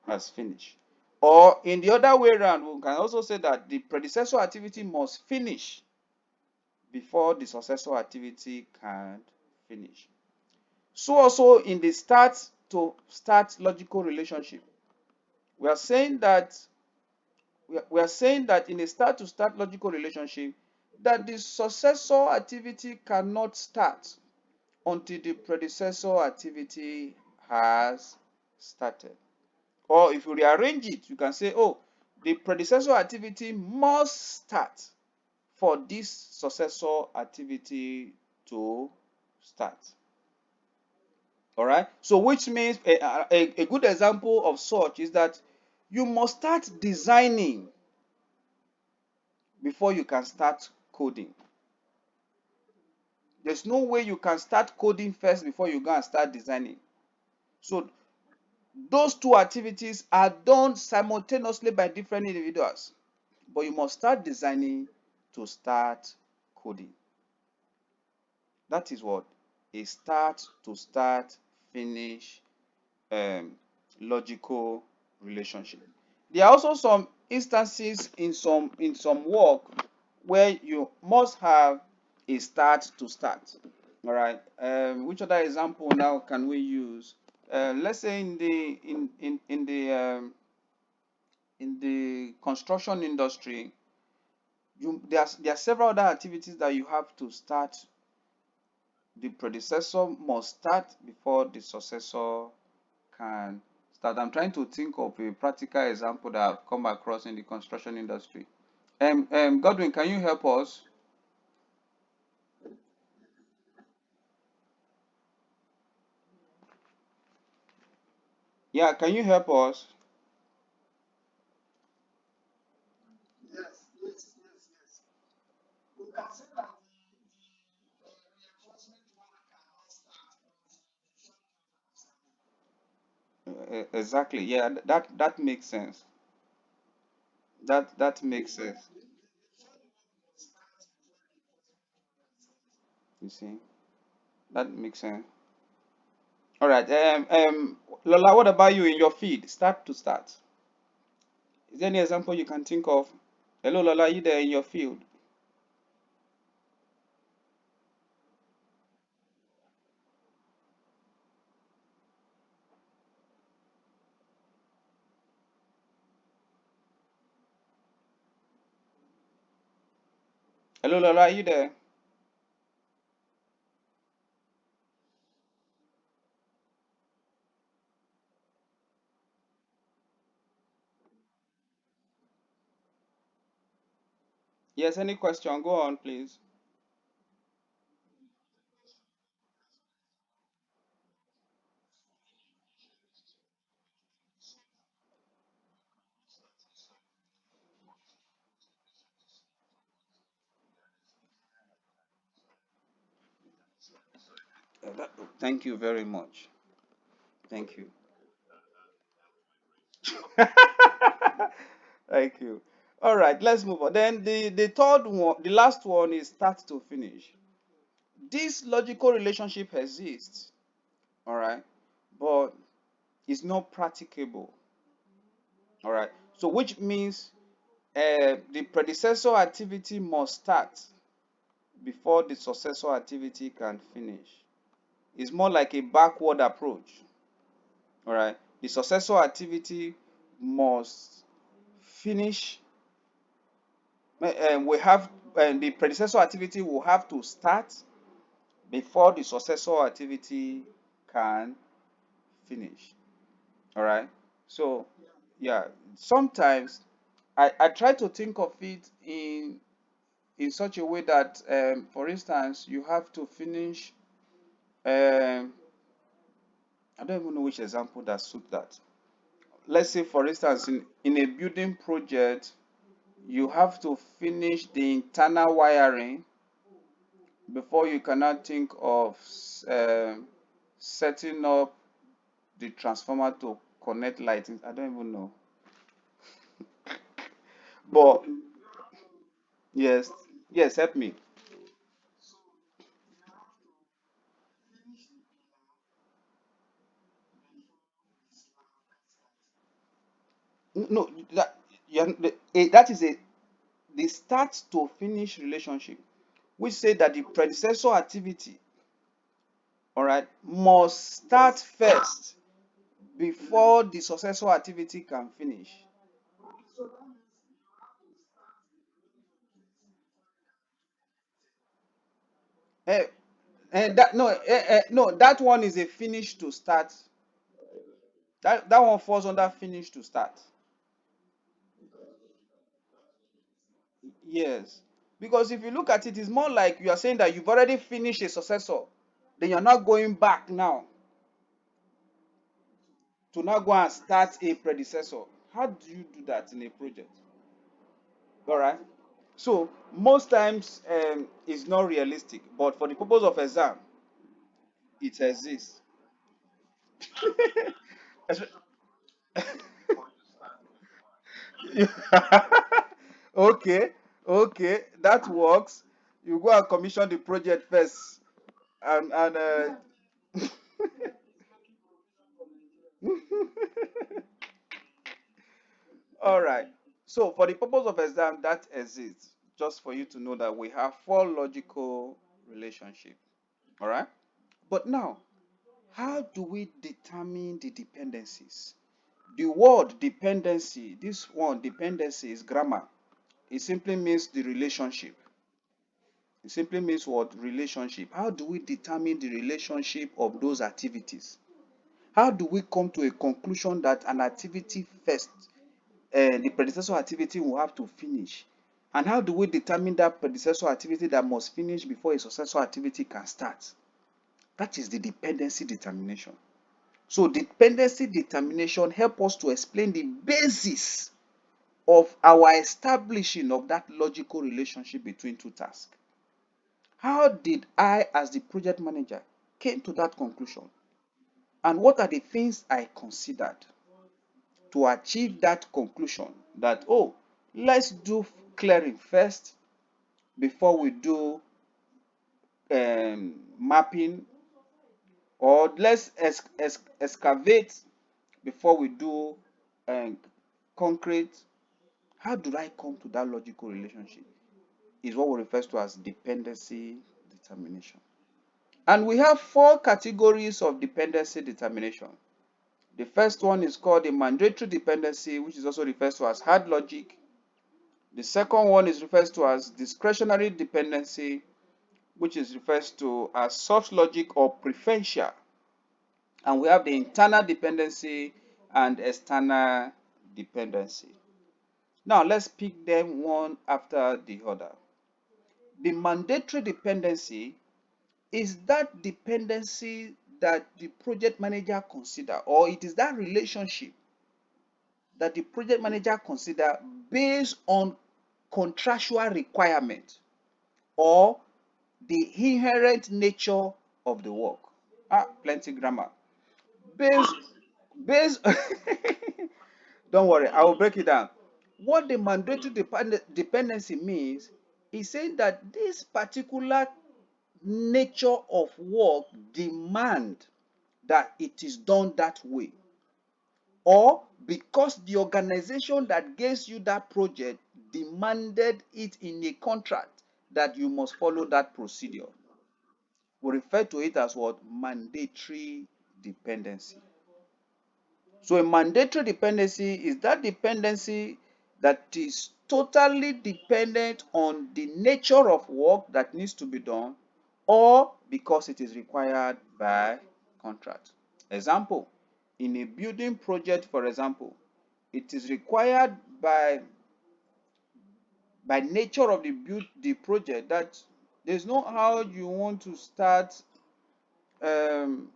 has finished. Or in the other way around, we can also say that the predecessor activity must finish before the successor activity can finish. So also in the start to start logical relationship, we are saying that we are saying that in a start to start logical relationship, that the successor activity cannot start until the predecessor activity has started. Or if you rearrange it, you can say, oh, the predecessor activity must start for this successor activity to start. All right. So, which means a good example of such is that you must start designing before you can start coding. There's no way you can start coding first before you go and start designing. So, those two activities are done simultaneously by different individuals, but you must start designing to start coding. That is what a start to start finish um, logical relationship. There are also some instances in some work where you must have a start to start. All right. Which other example now can we use? Let's say in the construction industry, there are several other activities that you have to start. The predecessor must start before the successor can start. I'm trying to think of a practical example that I've come across in the construction industry. Godwin, can you help us? Yeah, can you help us? Exactly. Yeah, that makes sense. That makes sense. You see, that makes sense. All right. Lola, what about you in your feed? Start to start. Is there any example you can think of? Hello, Lola, you there in your field? Hello, Lola, you there? Yes, any question? Go on, please. Thank you very much. Thank you. Thank you. All right, let's move on. Then the third one, the last one is start to finish. This logical relationship exists, all right, but it's not practicable, all right. So which means the predecessor activity must start before the successor activity can finish. It's more like a backward approach, all right. The successor activity must finish. We have the predecessor activity will have to start before the successor activity can finish. All right. So, yeah, sometimes I try to think of it in such a way that, for instance, you have to finish. Um, I don't even know which example that suit that. Let's say, for instance, in a building project, you have to finish the internal wiring before you cannot think of setting up the transformer to connect lighting. I don't even know. But yes, yes, help me. No, that that is a the start to finish relationship. We say that the predecessor activity, all right, must start first before the successor activity can finish. Eh, that no, no, that one is a finish to start. That one falls under finish to start. Yes, because if you look at it, it's more like you are saying that you've already finished a successor, then you're not going back now to now go and start a predecessor. How do you do that in a project? All right. So most times it's not realistic, but for the purpose of exam, it exists. Okay, okay, that works. You go and commission the project first, and all right. So for the purpose of exam, that exists. Just for you to know that we have four logical relationship. All right. But now, how do we determine the dependencies? The word dependency, this one dependency is grammar. It simply means the relationship. It simply means what? Relationship. How do we determine the relationship of those activities? How do we come to a conclusion that an activity first, the predecessor activity will have to finish? And how do we determine that predecessor activity that must finish before a successor activity can start? That is the dependency determination. So dependency determination help us to explain the basis of our establishing of that logical relationship between two tasks. How did I, as the project manager, came to that conclusion? And what are the things I considered to achieve that conclusion that, oh, let's do clearing first before we do mapping, or let's excavate before we do um, concrete. How do I come to that logical relationship? Is what we refer to as dependency determination. And we have four categories of dependency determination. The first one is called the mandatory dependency, which is also referred to as hard logic. The second one is referred to as discretionary dependency, which is referred to as soft logic or preferential. And we have the internal dependency and external dependency. Now let's pick them one after the other. The mandatory dependency is that dependency that the project manager consider, or it is that relationship that the project manager consider based on contractual requirement or the inherent nature of the work. Plenty grammar. Based, based. Don't worry, I will break it down. What the mandatory dependency means is saying that this particular nature of work demand that it is done that way, or because the organization that gives you that project demanded it in a contract that you must follow that procedure. We refer to it as what? Mandatory dependency. So a mandatory dependency is that dependency that is totally dependent on the nature of work that needs to be done, or because it is required by contract. Example, in a building project, for example, it is required by nature of the project that there's no how you want to start um,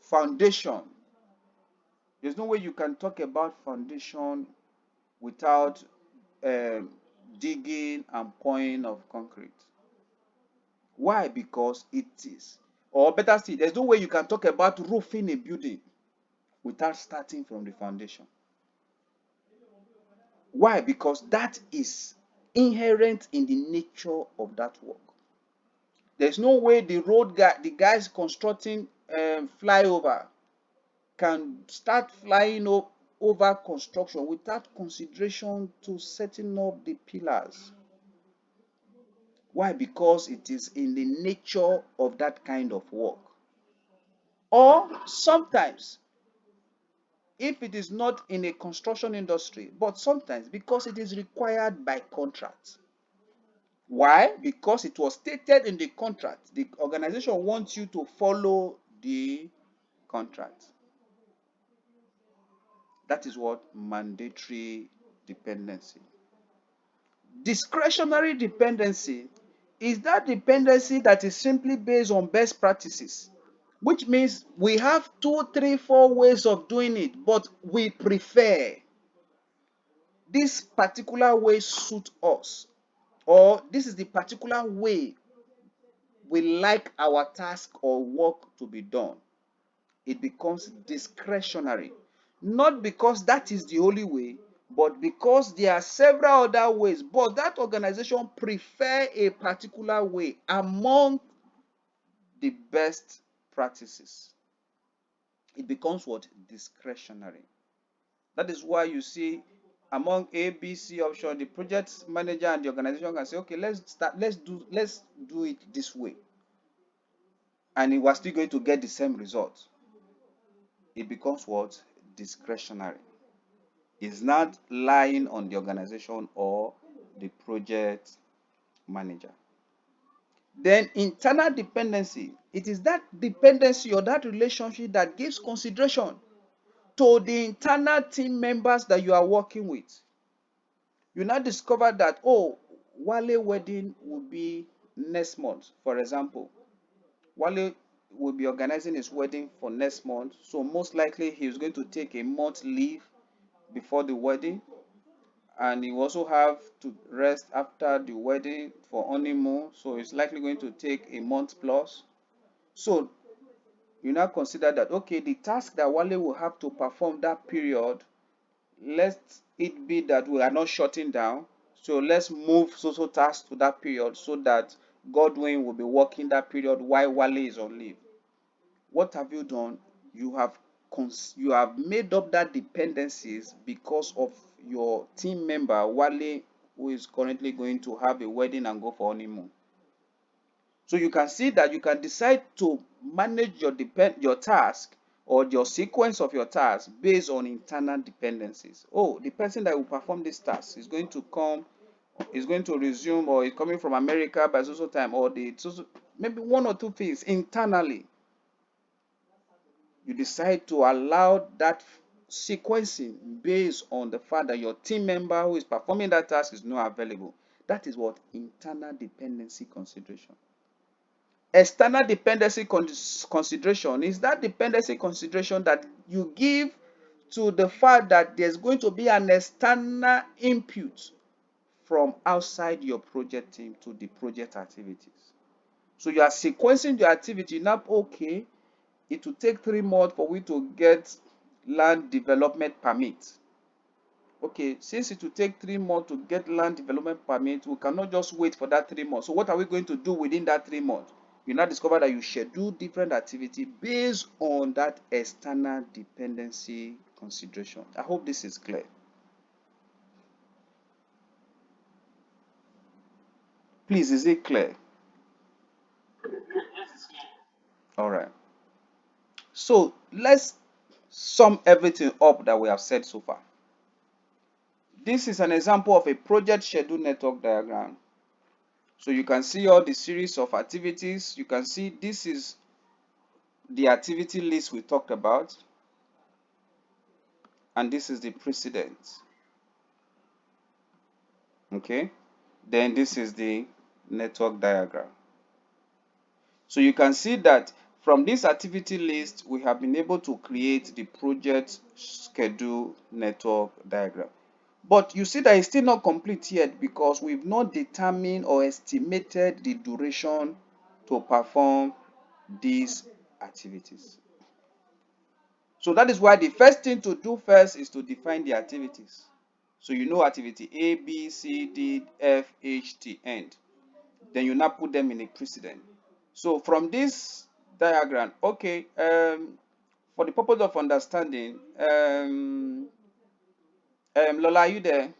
foundation. There's no way you can talk about foundation without um, digging and pouring of concrete. Why? Because it is. Or better still, there's no way you can talk about roofing a building without starting from the foundation. Why? Because that is inherent in the nature of that work. There's no way the guys constructing flyover can start flying over construction without consideration to setting up the pillars. Why? Because it is in the nature of that kind of work. Or sometimes, if it is not in a construction industry, but sometimes because it is required by contract. Why? Because it was stated in the contract. The organization wants you to follow the contract. That is what mandatory dependency. Discretionary dependency is that dependency that is simply based on best practices, which means we have two, three, four ways of doing it, but we prefer this particular way suit us, or this is the particular way we like our task or work to be done. It becomes discretionary. Not because that is the only way, but because there are several other ways. But that organization prefer a particular way among the best practices. It becomes what? Discretionary. That is why you see among A, B, C option, the project manager and the organization can say, okay, let's do it this way. And we are still going to get the same result. It becomes what? Discretionary. Is not lying on the organization or the project manager. Then internal dependency. It is that dependency or that relationship that gives consideration to the internal team members that you are working with. You now discover that, oh, Wale wedding will be next month, for example. Wale will be organizing his wedding for next month. So most likely he is going to take a month leave before the wedding, and he will also have to rest after the wedding for honeymoon, so it's likely going to take a month plus. So you now consider that, okay, the task that Wale will have to perform that period, let it be that we are not shutting down, so let's move so tasks to that period so that Godwin will be working that period while Wale is on leave. What have you done? You have you have made up that dependencies because of your team member Wale, who is currently going to have a wedding and go for honeymoon. So you can see that you can decide to manage your task or your sequence of your tasks based on internal dependencies. Oh, the person that will perform this task is going to come, is going to resume, or is coming from America by so time, or maybe one or two things internally. You decide to allow that sequencing based on the fact that your team member who is performing that task is not available. That is what internal dependency consideration. External dependency consideration is that dependency consideration that you give to the fact that there's going to be an external input from outside your project team to the project activities. So you are sequencing your activity. Now, okay, it will take 3 months for we to get land development permit. Okay, since it will take 3 months to get land development permit, we cannot just wait for that 3 months. So what are we going to do within that 3 months? You now discover that you schedule different activity based on that external dependency consideration. I hope this is clear. Please, is it clear? All right. So let's sum everything up that we have said so far. This is an example of a project schedule network diagram. So you can see all the series of activities. You can see this is the activity list we talked about, and this is the precedent. Okay, then this is the network diagram. So you can see that from this activity list, we have been able to create the project schedule network diagram. But you see that it's still not complete yet because we've not determined or estimated the duration to perform these activities. So that is why the first thing to do first is to define the activities. So you know activity A, B, C, D, F, H, T, end. Then you now put them in a precedent. So from this diagram, okay, for the purpose of understanding, Lola, are you there?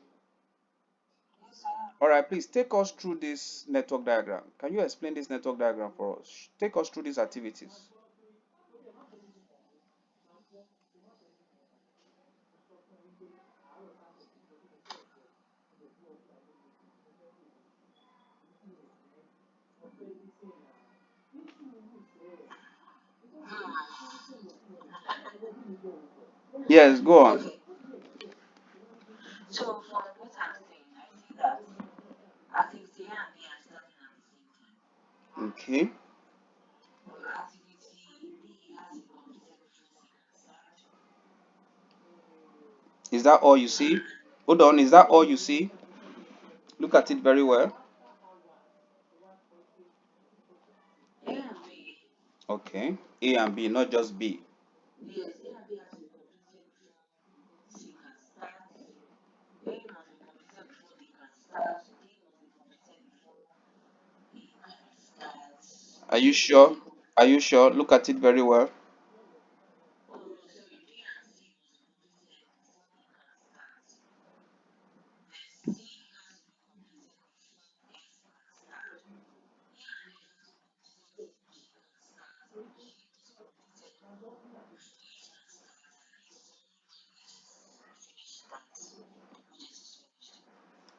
All right, please take us through this network diagram. Can you explain this network diagram for us? Take us through these activities. Yes, go on. Okay. Is that all you see? Hold on, is that all you see? Look at it very well. Okay. A and B, not just B. Are you sure? Are you sure? Look at it very well.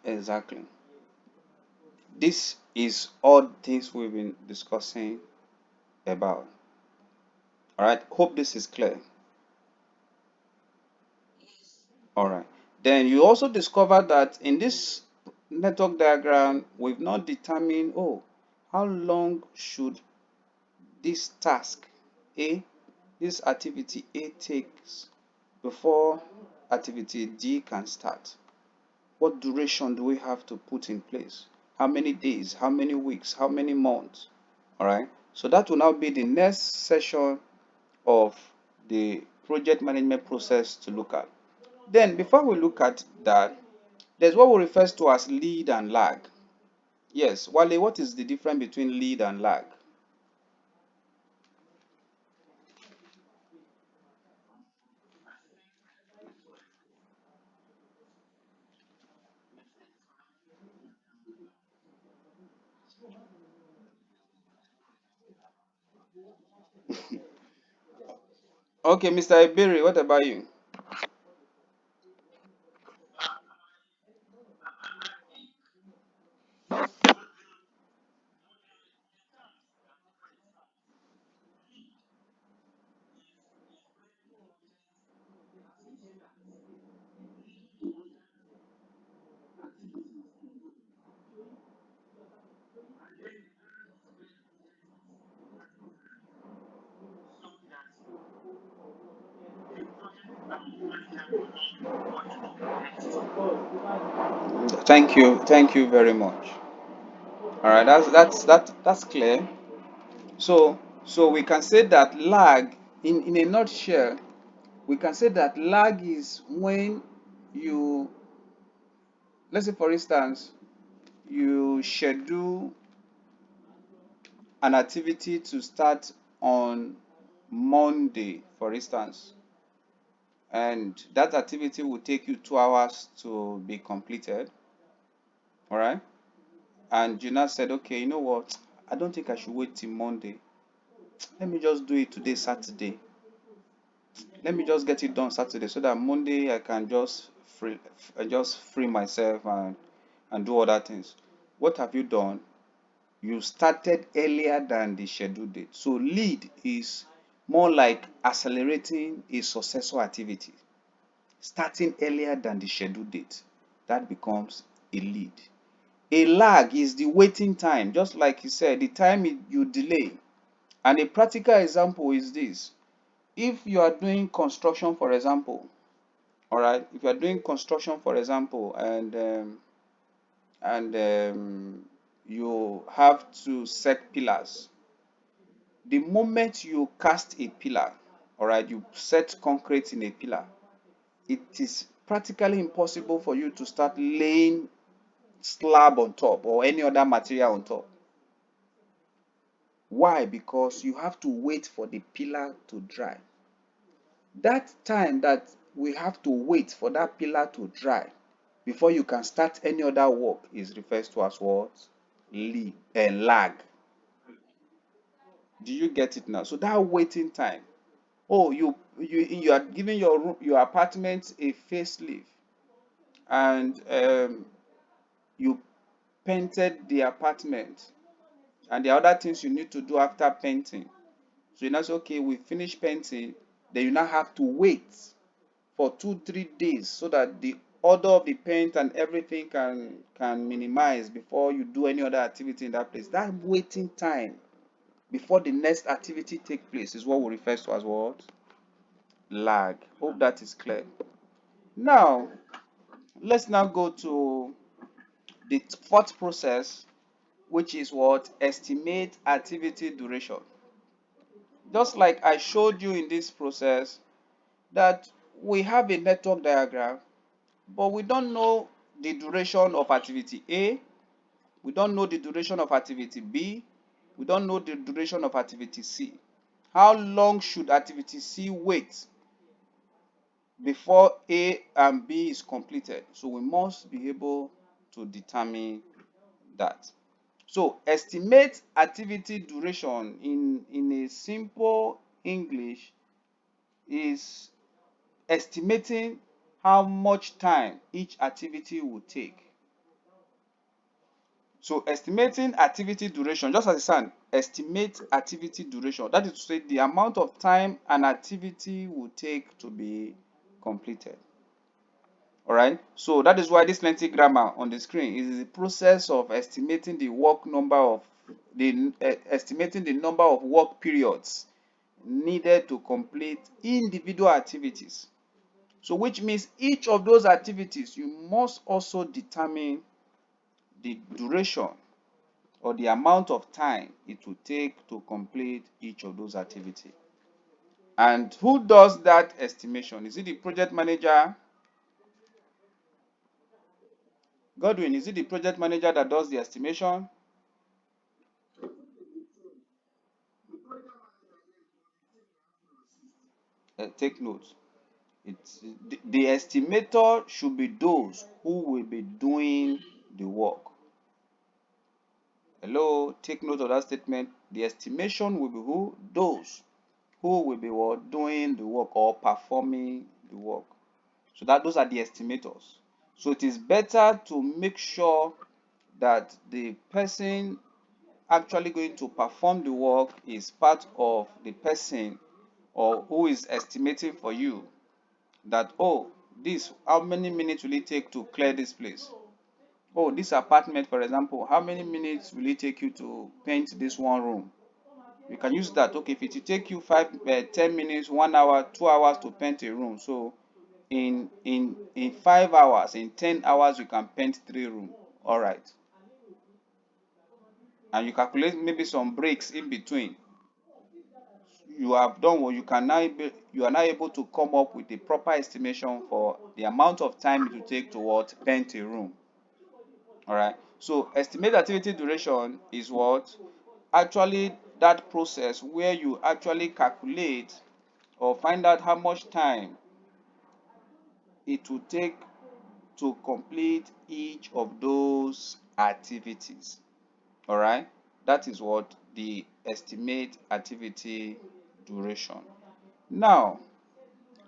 Exactly. This is all things we've been discussing about. All right. Hope this is clear. All right. Then you also discover that in this network diagram, we've not determined, oh, how long should this task A, this activity A takes before activity D can start. What duration do we have to put in place? How many days? How many weeks? How many months? All right. So that will now be the next session of the project management process to look at. Then, before we look at that, there's what we refer to as lead and lag. Yes, Wale, what is the difference between lead and lag? Okay, Mr. Iberi, what about you? Thank you very much. All right, that's clear. So we can say that lag, in a nutshell, we can say that lag is when you, let's say for instance, you schedule an activity to start on Monday, for instance, and that activity will take you 2 hours to be completed. All right. And you now said, okay, you know what? I don't think I should wait till Monday. Let me just do it today, Saturday. Let me just get it done Saturday so that Monday I can just free myself and do other things. What have you done? You started earlier than the scheduled date. So lead is more like accelerating a successful activity, starting earlier than the scheduled date. That becomes a lead. A lag is the waiting time, just like you said, the time you delay. And a practical example is this. If you are doing construction, for example, all right, if you are doing construction, for example, and you have to set pillars, the moment you cast a pillar, all right, you set concrete in a pillar, it is practically impossible for you to start laying slab on top or any other material on top. Why? Because you have to wait for the pillar to dry. That time that we have to wait for that pillar to dry before you can start any other work is referred to as what? Lead and lag. Do you get it now? So that waiting time. Oh, you are giving your room, your apartment a facelift, and you painted the apartment, and there are other things you need to do after painting. So you now say, okay, we finish painting, then you now have to wait for 2 3 days so that the order of the paint and everything can minimize before you do any other activity in that place. That waiting time before the next activity take place is what we refer to as what? Lag. Hope that is clear. Now, let's now go to the fourth process, which is what? Estimate activity duration. Just like I showed you in this process, that we have a network diagram, but we don't know the duration of activity A, we don't know the duration of activity B, we don't know the duration of activity C. How long should activity C wait before A and B is completed? So we must be able to determine that. So estimate activity duration in a simple English is estimating how much time each activity will take. So estimating activity duration, just as it sounds, estimate activity duration. That is to say the amount of time an activity will take to be completed. All right. So that is why this lengthy grammar on the screen is the process of estimating the work number of estimating the number of work periods needed to complete individual activities. So which means each of those activities you must also determine the duration or the amount of time it will take to complete each of those activities. And who does that estimation? Is it the project manager? Godwin, is it the project manager that does the estimation? Take note. It's the estimator should be those who will be doing the work. Hello, take note of that statement. The estimation will be who? Those who will be what? Doing the work or performing the work. So that those are the estimators. So it is better to make sure that the person actually going to perform the work is part of the person or who is estimating for you that, oh, this, how many minutes will it take to clear this place? Oh, this apartment, for example, how many minutes will it take you to paint this one room? You can use that. Okay, if it will take you 10 minutes, 1 hour, 2 hours to paint a room, so in 5 hours, in 10 hours, you can paint 3 rooms. All right, and you calculate maybe some breaks in between. You have done what you can now. You are now able to come up with a proper estimation for the amount of time it will take to what paint a room. All right. So estimate activity duration is what actually that process where you actually calculate or find out how much time it will take to complete each of those activities. All right. That is what the estimate activity duration. Now,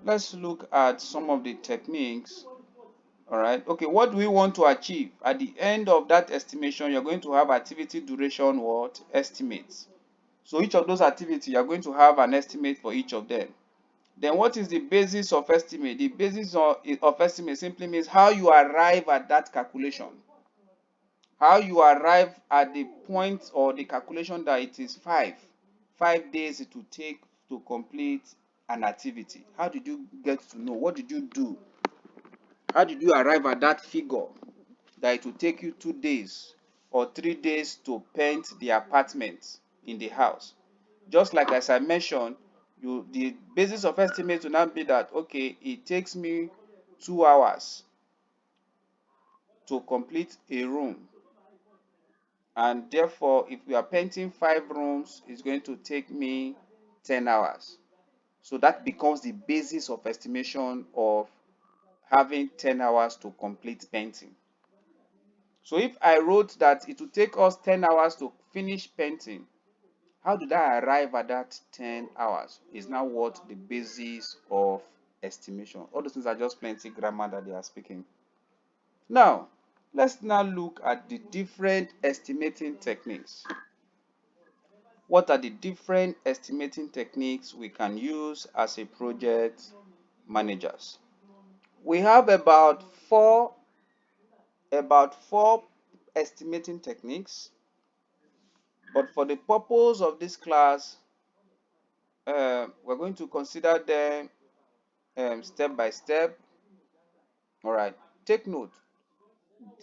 let's look at some of the techniques. All right. Okay, what do we want to achieve? At the end of that estimation, you're going to have activity duration what? Estimates. So each of those activities, you're going to have an estimate for each of them. Then what is the basis of estimate? The basis of estimate simply means how you arrive at that calculation. How you arrive at the point or the calculation that it is 5 days it will take to complete an activity. How did you get to know? What did you do? How did you arrive at that figure that it will take you 2 days or 3 days to paint the apartment in the house? Just like as I mentioned, the basis of estimate will now be that okay, it takes me 2 hours to complete a room, and therefore if we are painting 5 rooms, it's going to take me 10 hours. So that becomes the basis of estimation of having 10 hours to complete painting. So if I wrote that it will take us 10 hours to finish painting, how did I arrive at that 10 hours? Is now what the basis of estimation. All those things are just plenty grammar that they are speaking. Now, let's now look at the different estimating techniques. What are the different estimating techniques we can use as a project managers? We have about four estimating techniques, but for the purpose of this class, we're going to consider them step by step. All right. Take note.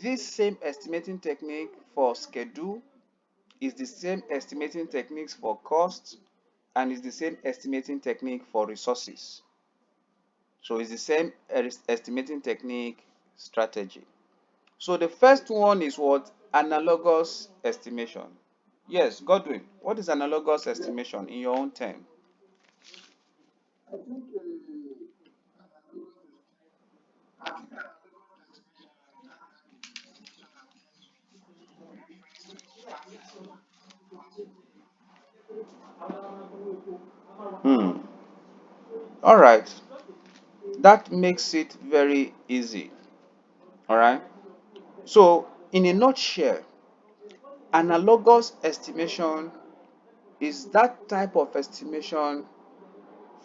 This same estimating technique for schedule is the same estimating techniques for cost and is the same estimating technique for resources. So it's the same estimating technique strategy. So the first one is what? Analogous estimation. Yes, Godwin, what is analogous estimation in your own term? Hmm. All right. That makes it very easy. All right. So, in a nutshell, analogous estimation is that type of estimation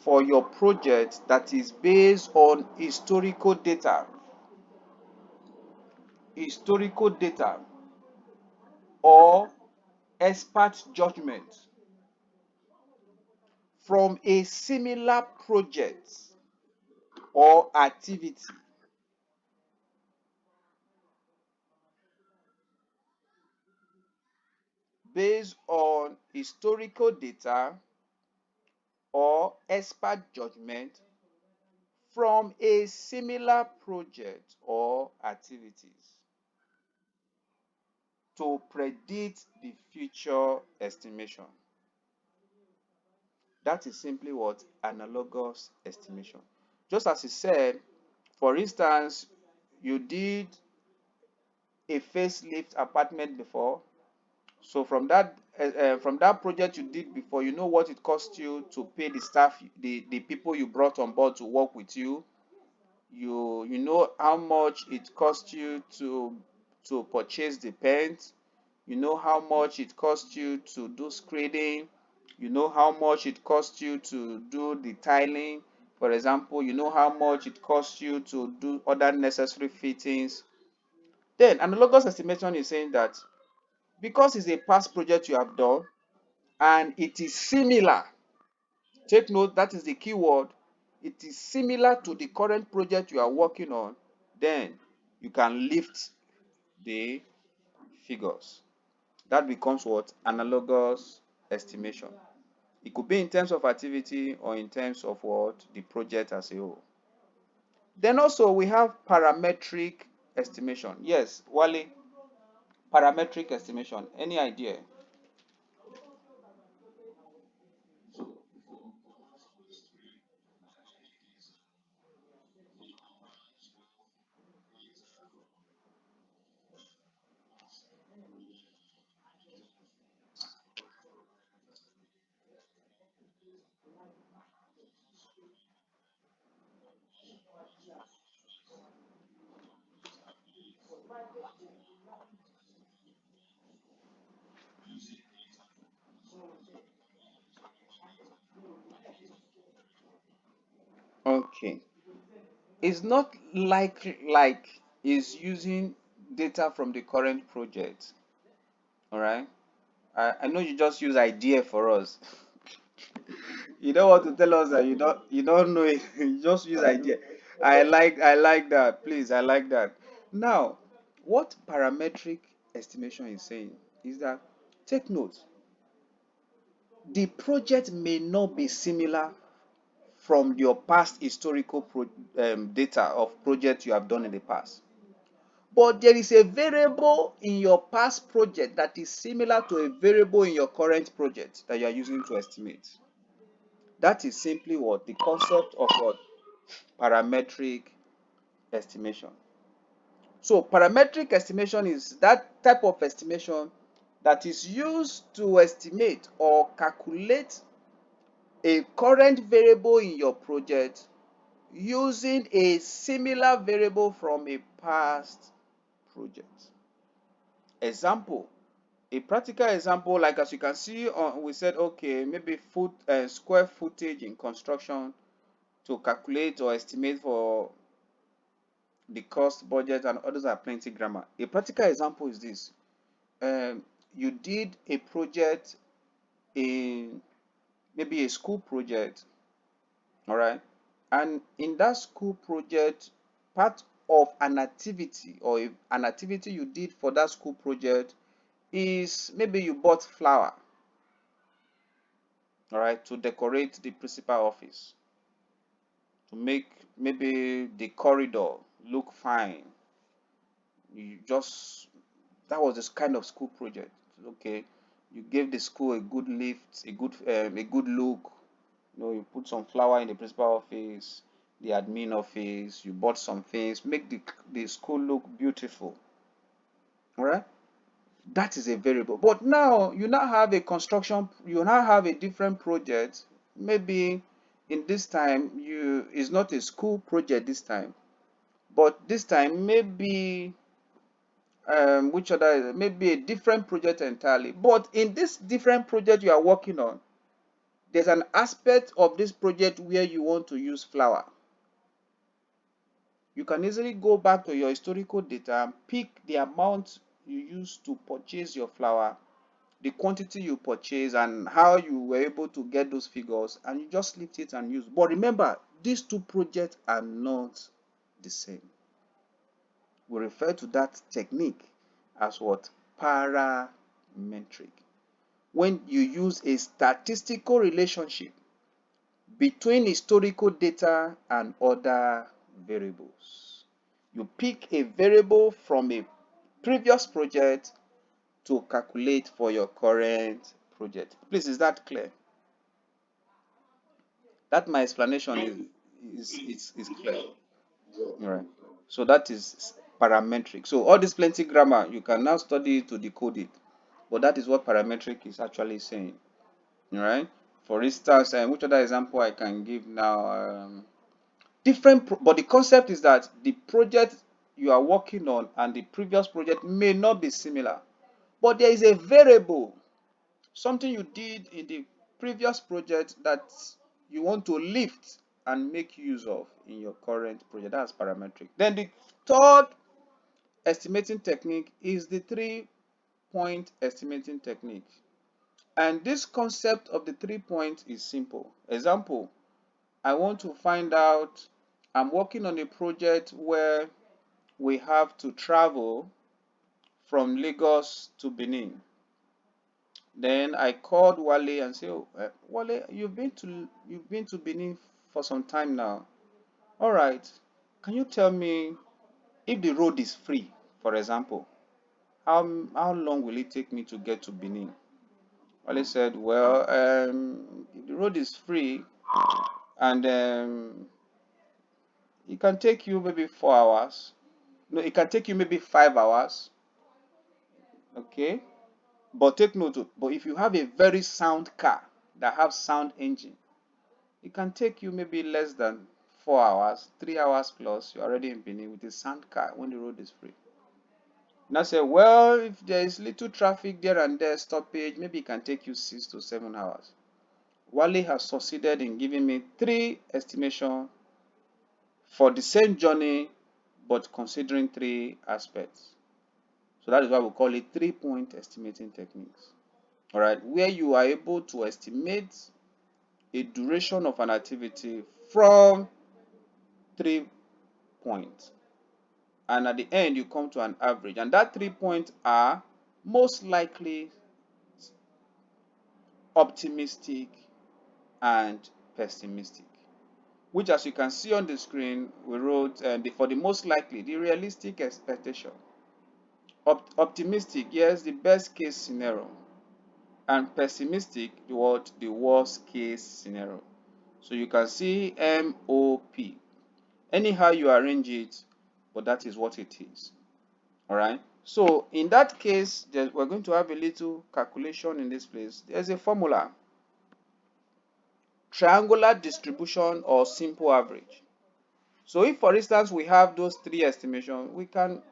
for your project that is based on historical data or expert judgment from a similar project or activity based on historical data or expert judgment from a similar project or activities to predict the future estimation. That is simply what analogous estimation. Just as he said, for instance, you did a facelift apartment before. So from that project you did before, you know what it cost you to pay the staff, the people you brought on board to work with you. You know how much it cost you to purchase the paint. You know how much it cost you to do screening. You know how much it cost you to do the tiling. For example, you know how much it costs you to do other necessary fittings. Then analogous estimation is saying that because it's a past project you have done and it is similar, take note, that is the key word, it is similar to the current project you are working on, then you can lift the figures. That becomes what? Analogous estimation. It could be in terms of activity or in terms of what? The project as a whole. Then also we have parametric estimation. Yes, Wale, parametric estimation. Any idea? Okay. It's not like is using data from the current project. All right. I know you just use idea for us. You don't want to tell us that you don't know it. You just use idea. I like that. Please, I like that. Now, what parametric estimation is saying is that, take note, the project may not be similar from your past historical data of projects you have done in the past. But there is a variable in your past project that is similar to a variable in your current project that you are using to estimate. That is simply what the concept of what parametric estimation. So parametric estimation is that type of estimation that is used to estimate or calculate a current variable in your project using a similar variable from a past project. Example, A practical example, like as you can see, we said, okay, maybe square footage in construction to calculate or estimate for the cost, budget, and others are plenty grammar. A practical example is this. You did a project in maybe a school project, all right? And in that school project, part of an activity or an activity you did for that school project is maybe you bought flower, all right, to decorate the principal office, to make maybe the corridor look fine. You just, that was this kind of school project. Okay, you gave the school a good lift, a good look. You put some flower in the principal office, the admin office. You bought some things, make the school look beautiful. All right, that is a variable. But now you now have a construction. You now have a different project. Maybe in this time you it's not a school project this time, but this time maybe which other maybe a different project entirely. But in this different project you are working on, there's an aspect of this project where you want to use flour. You can easily go back to your historical data and pick the amount you used to purchase your flour, the quantity you purchase, and how you were able to get those figures, and you just lift it and use. But remember, these two projects are not the same. We refer to that technique as what? Parametric. When you use a statistical relationship between historical data and other variables. You pick a variable from a previous project to calculate for your current project. Please, is that clear? That my explanation is clear. All right. So that is parametric. So all this plenty grammar, you can now study to decode it. But that is what parametric is actually saying. All right. For instance, which other example I can give now? But the concept is that the project you are working on and the previous project may not be similar, but there is a variable, something you did in the previous project that you want to lift and make use of in your current project. That's parametric. Then the third estimating technique is the 3-point estimating technique. And this concept of the 3 point is simple. Example, I want to find out, I'm working on a project where we have to travel from Lagos to Benin. Then I called Wale and said, oh, Wale, you've been to Benin for some time now. All right, can you tell me if the road is free, for example, how long will it take me to get to Benin? Wale said, well, if the road is free and it can take you maybe 4 hours. No, it can take you maybe 5 hours. Okay, but take note, but if you have a very sound car that have sound engine, it can take you maybe less than 4 hours, 3 hours plus. You're already in Benin with a sound car when the road is free. And I say, well, if there is little traffic there and there, stoppage, maybe it can take you 6 to 7 hours. Wale has succeeded in giving me 3 estimations for the same journey, but considering 3 aspects. So that is why we call it 3-point estimating techniques. All right, where you are able to estimate a duration of an activity from 3 points, and at the end you come to an average, and that 3 points are most likely, optimistic, and pessimistic, which, as you can see on the screen, we wrote for the most likely, the realistic expectation. Optimistic, yes, the best case scenario, and pessimistic, the worst case scenario. So you can see MOP. Anyhow you arrange it, but that is what it is. All right. So in that case, we're going to have a little calculation in this place. There's a formula: triangular distribution or simple average. So if, for instance, we have those 3 estimations, we can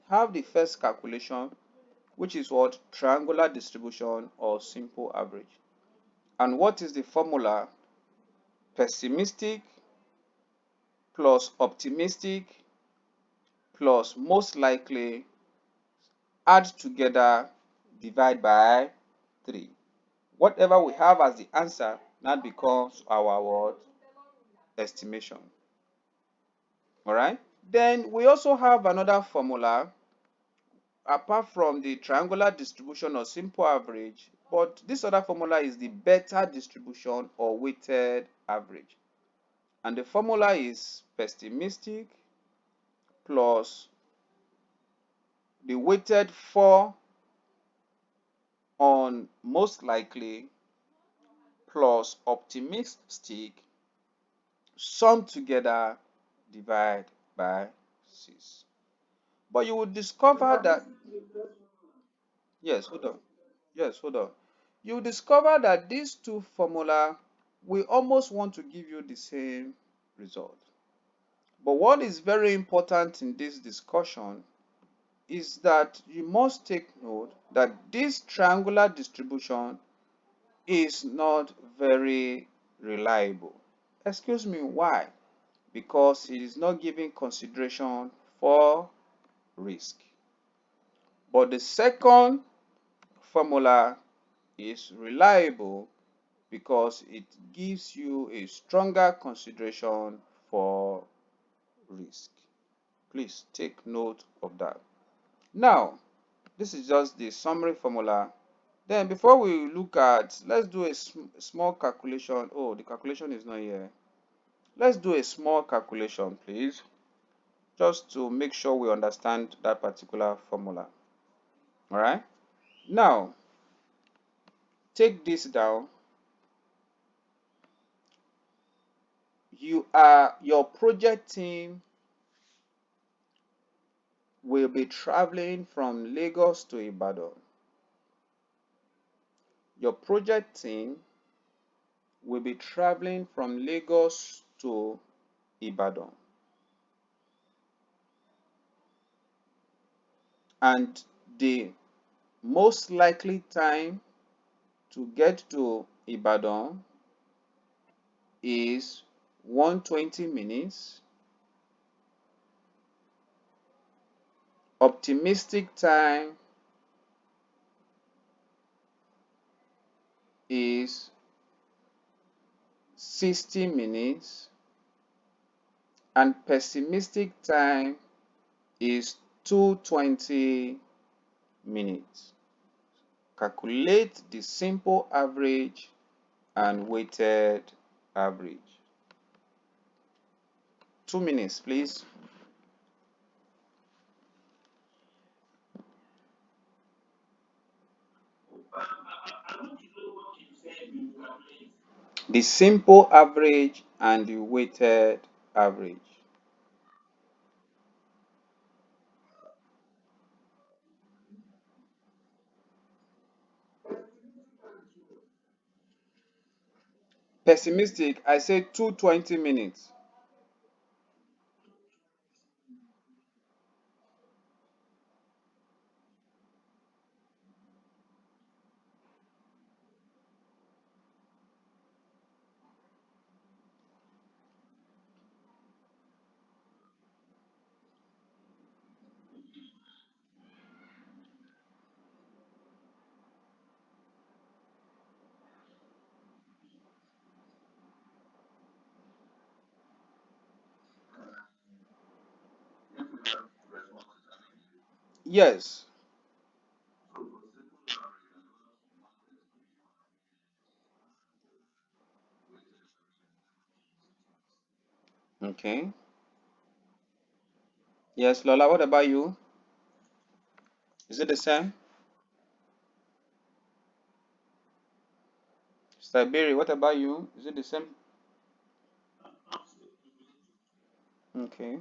have the first calculation, which is what? Triangular distribution or simple average. And what is the formula? Pessimistic plus optimistic plus most likely, add together, divide by 3. Whatever we have as the answer now becomes our what? Estimation. Alright? Then we also have another formula apart from the triangular distribution or simple average, but this other formula is the beta distribution or weighted average. And the formula is pessimistic plus the weighted 4 on most likely plus optimistic, sum together, divide by 6. But you will discover that, yes, hold on. Yes, hold on. You discover that these two formula will almost want to give you the same result. But what is very important in this discussion is that you must take note that this triangular distribution is not very reliable. Excuse me, why? Because it is not giving consideration for risk. But the second formula is reliable because it gives you a stronger consideration for risk. Please take note of that. Now, this is just the summary formula. Then before we look at, let's do a small calculation. Oh, the calculation is not here. Let's do a small calculation, please, just to make sure we understand that particular formula. All right. Now, take this down. Your project team will be traveling from Lagos to Ibadan. Your project team will be traveling from Lagos to Ibadan. And the most likely time to get to Ibadan is 120 minutes. Optimistic time is 60 minutes and pessimistic time is 220 minutes. Calculate the simple average and weighted average. 2 minutes, please. The simple average and the weighted average. Pessimistic, I say 220 minutes. Yes. Okay. Yes, Lola, what about you? Is it the same? Siberia, what about you? Is it the same? Okay.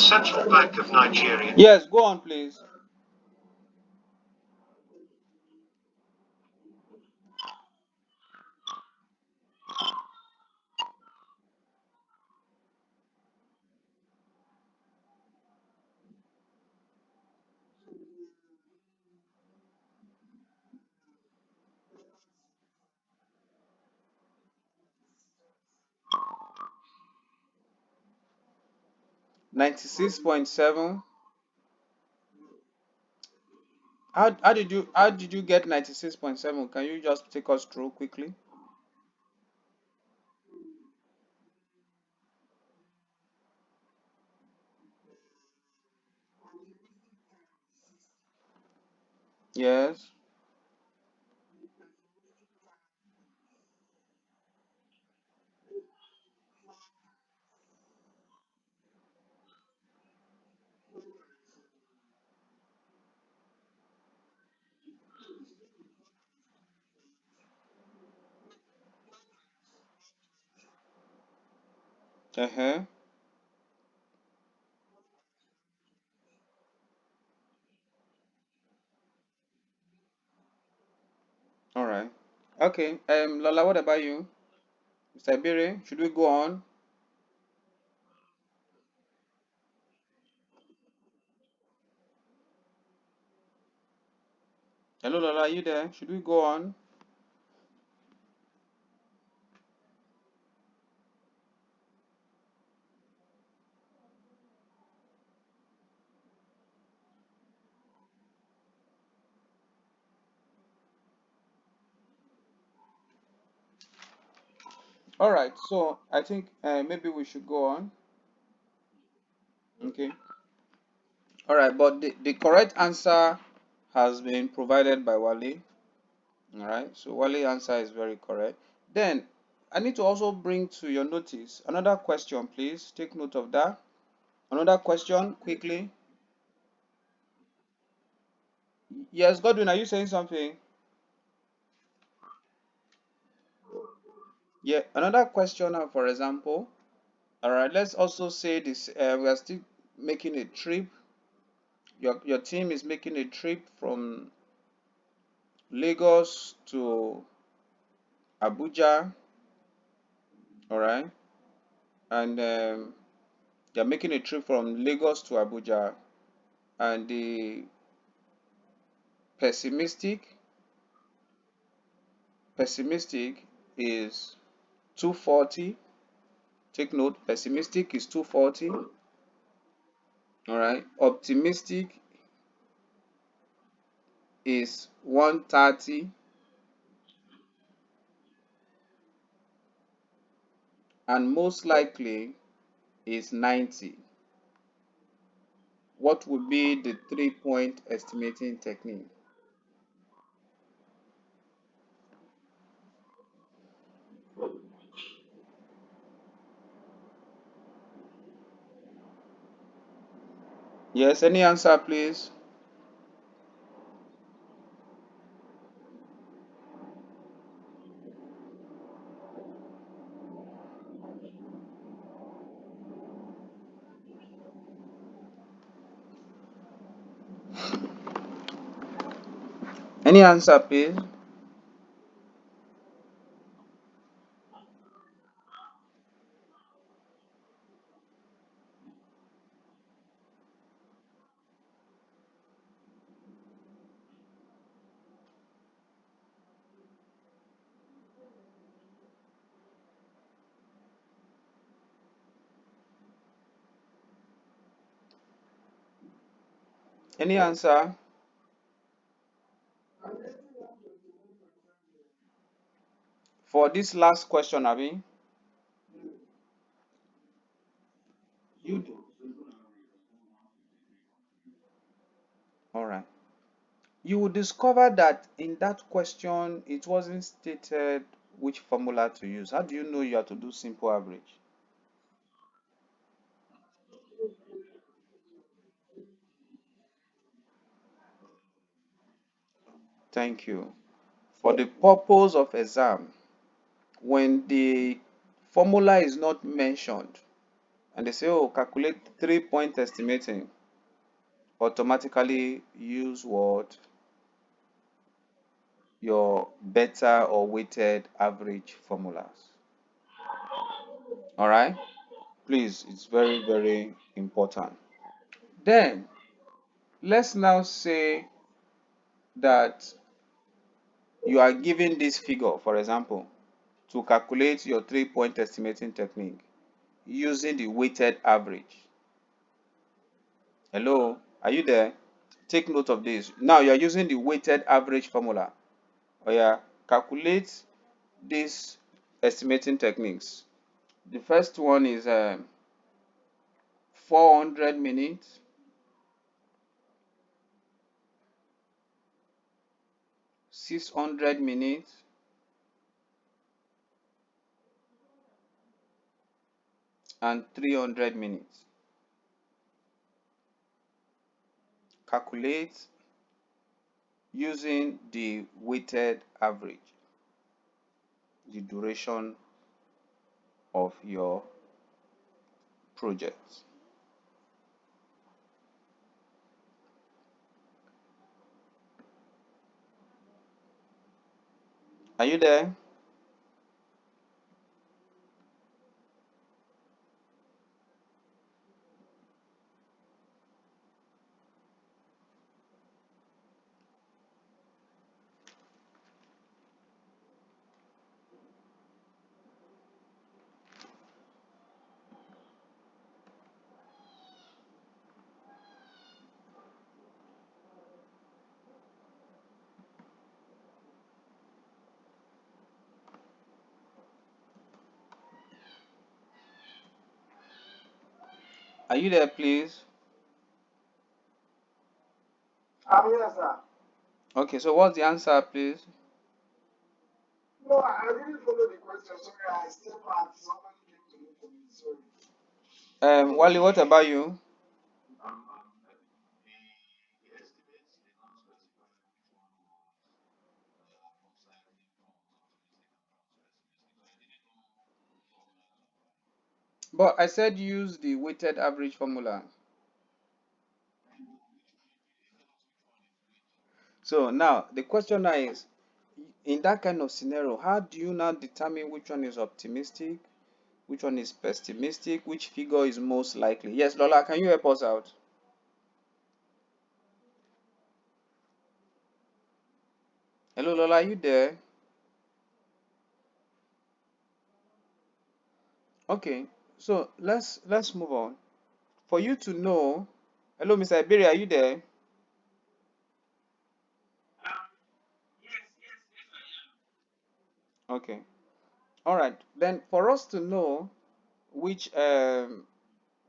Central Bank of Nigeria. Yes, go on, please. 96.7. How did you get 96.7? Can you just take us through quickly? Yes. Uh-huh. All right. Okay. Lola, what about you? Mr. Ibere, should we go on? Hello, Lola, are you there? Should we go on? All right. So I think maybe we should go on. Okay. All right. But the correct answer has been provided by Wale. All right. So Wale answer is very correct. Then I need to also bring to your notice another question, please. Take note of that. Another question, quickly. Yes, Godwin, are you saying something? Yeah. Another question, for example. All right. Let's also say this. We are still making a trip. Your team is making a trip from Lagos to Abuja. All right. And they're making a trip from Lagos to Abuja. And the pessimistic pessimistic is 240. Take note, pessimistic is 240. All right. Optimistic is 130, and most likely is 90. What would be the 3 point estimating technique? Yes, any answer, please? Any answer, please? Any answer? For this last question, Abi? You do. All right. You will discover that in that question, it wasn't stated which formula to use. How do you know you have to do simple average? Thank you. For the purpose of exam, when the formula is not mentioned And they say, oh, calculate 3 point estimating. Automatically use what? Your beta or weighted average formulas. All right? Please, it's very, very important. Then, let's now say that you are given this figure, for example, to calculate your 3 point estimating technique using the weighted average. Hello, are you there? Take note of this. Now you are using the weighted average formula. Oh yeah, calculate these estimating techniques. The first one is 400 minutes, 600 minutes, and 300 minutes. Calculate using the weighted average the duration of your project. Are you there? Are you there, please? I'm here, sir. Okay, so what's the answer, please? No, I didn't follow the question. Sorry, I stepped out. Somebody came to look for me. Sorry. Wally, what about you? But I said use the weighted average formula. So now the question now is, in that kind of scenario, how do you now determine which one is optimistic, which one is pessimistic, which figure is most likely? Yes, Lola, can you help us out? Hello, Lola, are you there? Okay, so let's move on. For you to know, hello, Mr. Iberia, are you there? Okay, all right. Then for us to know which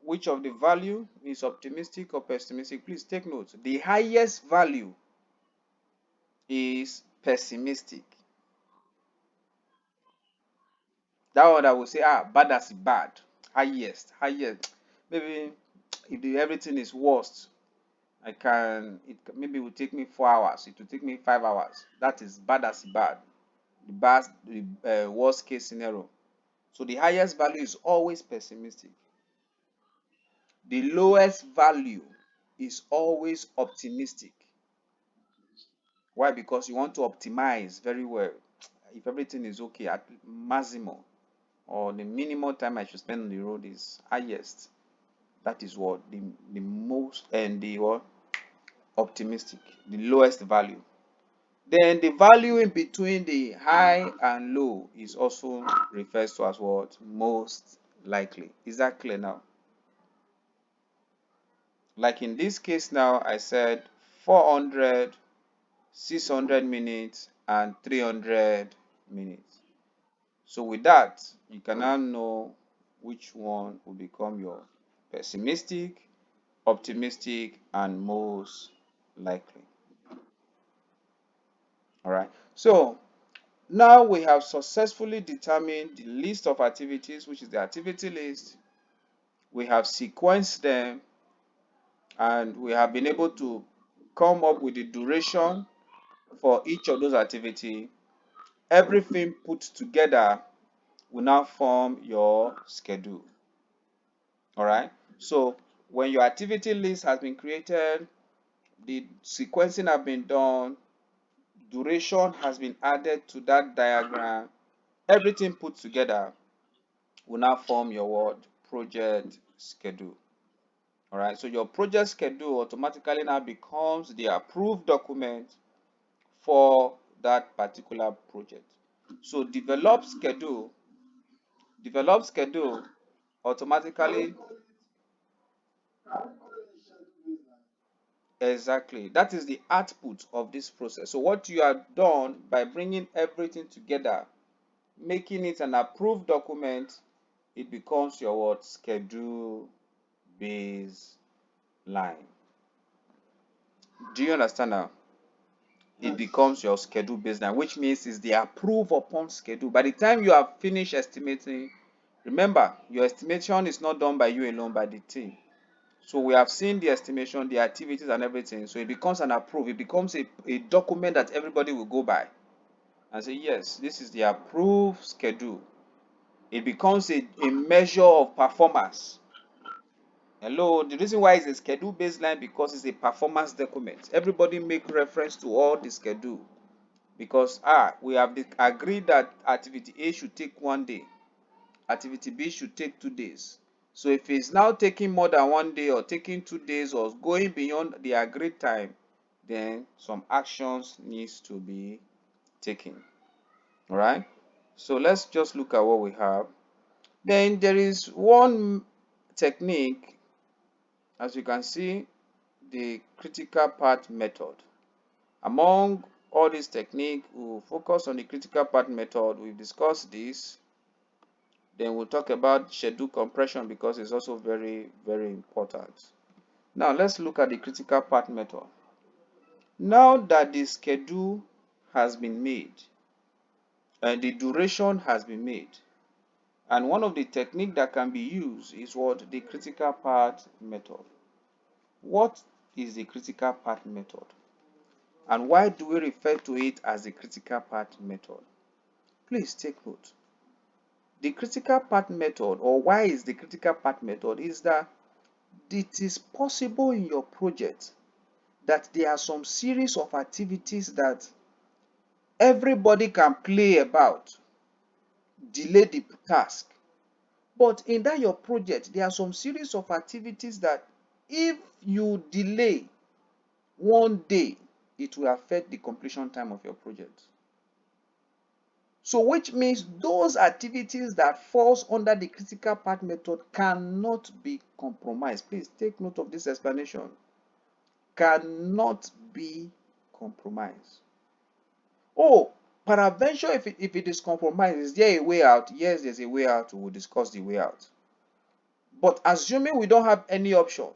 which of the value is optimistic or pessimistic, please take note. The highest value is pessimistic. That one I will say, ah, bad as bad. Highest. Maybe if everything is worst, I can, maybe it will take me 4 hours. It will take me 5 hours. That is bad as bad. The worst case scenario. So the highest value is always pessimistic. The lowest value is always optimistic. Why? Because you want to optimize very well. If everything is okay at maximum or the minimum time I should spend on the road is highest. That is what the most and the what optimistic, the lowest value. Then the value in between the high and low is also refers to as what? Most likely. Is that clear now? Like in this case now, I said 400, 600 minutes, and 300 minutes. So with that, you can now know which one will become your pessimistic, optimistic, and most likely. All right. So now we have successfully determined the list of activities, which is the activity list. We have sequenced them and we have been able to come up with the duration for each of those activity. Everything put together will now form your schedule. All right. So when your activity list has been created, the sequencing have been done, duration has been added to that diagram, everything put together will now form your what? Project schedule. All right. So your project schedule automatically now becomes the approved document for that particular project. So develop schedule Can we automatically. call it, can we call it schedule baseline? Exactly. That is the output of this process. So what you have done by bringing everything together, making it an approved document, it becomes your what? Schedule baseline. Do you understand now? It Yes. becomes your schedule baseline, which means it's the approve upon schedule. By the time you have finished estimating, remember, your estimation is not done by you alone, by the team. So we have seen the estimation, the activities and everything. So it becomes an approve. It becomes a document that everybody will go by and say, yes, this is the approved schedule. It becomes a measure of performance. Hello, the reason why it's a schedule baseline because it's a performance document. Everybody make reference to all the schedule because we have agreed that activity A should take 1 day, activity B should take 2 days. So if it's now taking more than 1 day or taking 2 days or going beyond the agreed time, then some actions needs to be taken. All right. So let's just look at what we have. Then there is one technique, as you can see, the critical path method. Among all these techniques, we'll focus on the critical path method. We've discussed this. Then we'll talk about schedule compression because it's also very, very important. Now let's look at the critical path method. Now that the schedule has been made and the duration has been made, and one of the techniques that can be used is what? The critical path method. What is the critical path method? And why do we refer to it as the critical path method? Please take note. The critical path method, or why is the critical path method, is that it is possible in your project that there are some series of activities that everybody can play about, delay the task. But in that your project, there are some series of activities that if you delay 1 day, it will affect the completion time of your project. So which means those activities that falls under the critical path method cannot be compromised. Please take note of this explanation. Cannot be compromised. Oh, peradventure, if it is compromised, is there a way out? Yes, there's a way out. We'll discuss the way out. But assuming we don't have any option,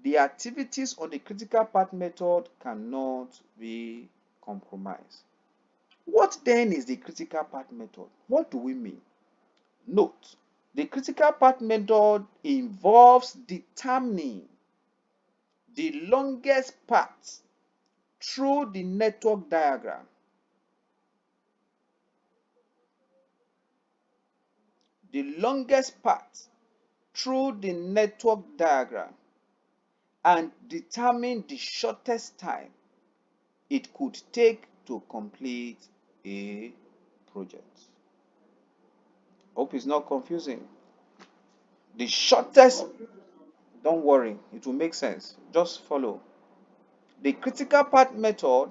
the activities on the critical path method cannot be compromised. What then is the critical path method? What do we mean? Note, the critical path method involves determining the longest path through the network diagram. The longest path through the network diagram and determine the shortest time it could take to complete a project. Hope it's not confusing. The shortest, don't worry, it will make sense. Just follow. The critical path method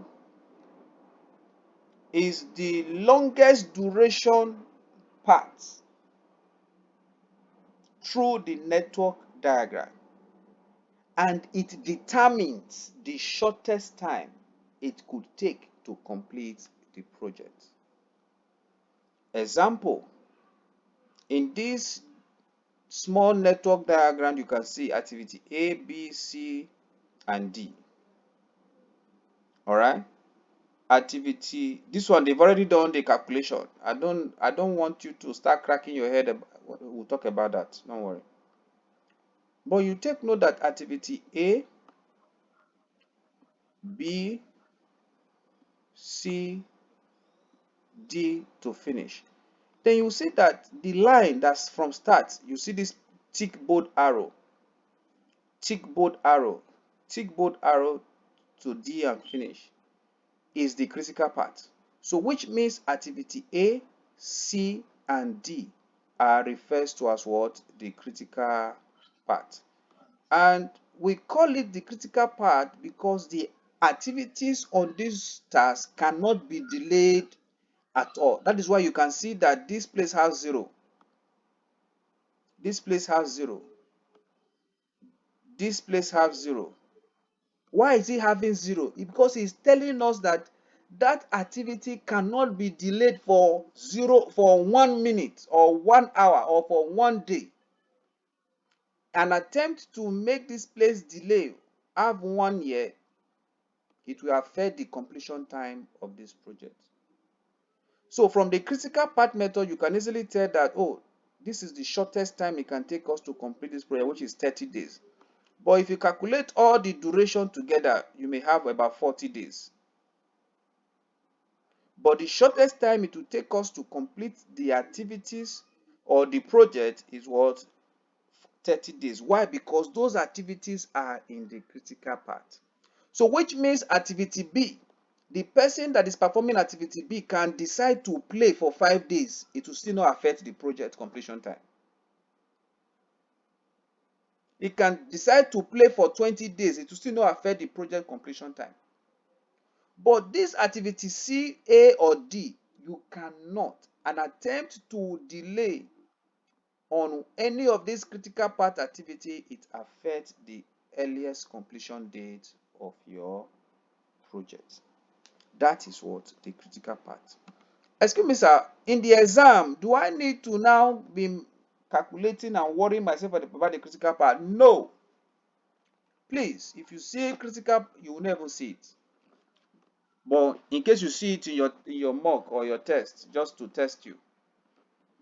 is the longest duration path through the network diagram and it determines the shortest time it could take to complete the project. Example, in this small network diagram, you can see activity A, B, C, and D. All right. Activity, this one they've already done the calculation. I don't want you to start cracking your head. We'll talk about that. Don't worry. But you take note that activity A, B, C, D to finish. Then you see that the line that's from start, you see this tick bold arrow, tick bold arrow, tick bold arrow to D and finish is the critical part. So which means activity A, C, and D are refers to as what? The critical part. And we call it the critical part because the activities on this task cannot be delayed at all. That is why you can see that this place has 0. This place has 0. This place has 0. Why is it having 0? Because it's telling us that that activity cannot be delayed for 1 minute or 1 hour or for 1 day. An attempt to make this place delay have 1 year, it will affect the completion time of this project. So from the critical part method, you can easily tell that, oh, this is the shortest time it can take us to complete this project, which is 30 days. But if you calculate all the duration together, you may have about 40 days. But the shortest time it will take us to complete the activities or the project is what? 30 days. Why? Because those activities are in the critical part. So which means activity B, the person that is performing activity B can decide to play for 5 days. It will still not affect the project completion time. It can decide to play for 20 days. It will still not affect the project completion time. But this activity C, A, or D, you cannot. An attempt to delay on any of these critical part activity, it affects the earliest completion date of your project. That is what the critical part. Excuse me, sir. In the exam, do I need to now be calculating and worrying myself about the critical part? No. Please, if you see critical, you will never see it. But in case you see it in your mock or your test, just to test you.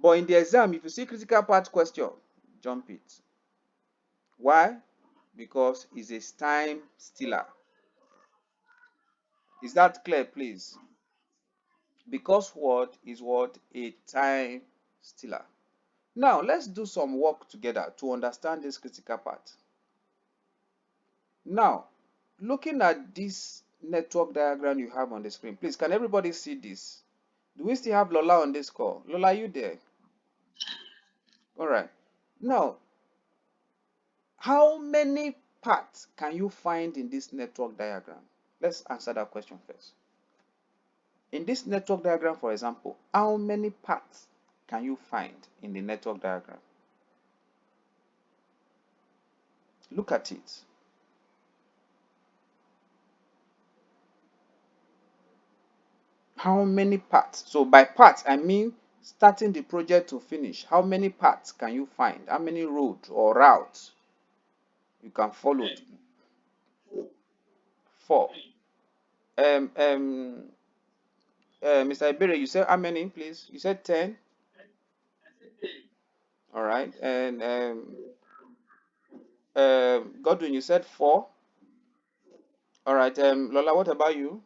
But in the exam, if you see critical part question, jump it. Why? Because it's a time stealer. Is that clear, please? Because what is what? A time stealer. Now, let's do some work together to understand this critical part. Now, looking at this network diagram you have on the screen, please, can everybody see this? Do we still have Lola on this call? Lola, are you there? All right. Now, how many parts can you find in this network diagram? Let's answer that question first. In this network diagram, for example, how many parts can you find in the network diagram? Look at it. How many parts? So by parts, I mean starting the project to finish. How many parts can you find? How many roads or routes you can follow? 4. Um, um, Mr. Ibere, you said how many, please? You said 10. All right. And Godwin, you said 4. All right. Lola, what about you?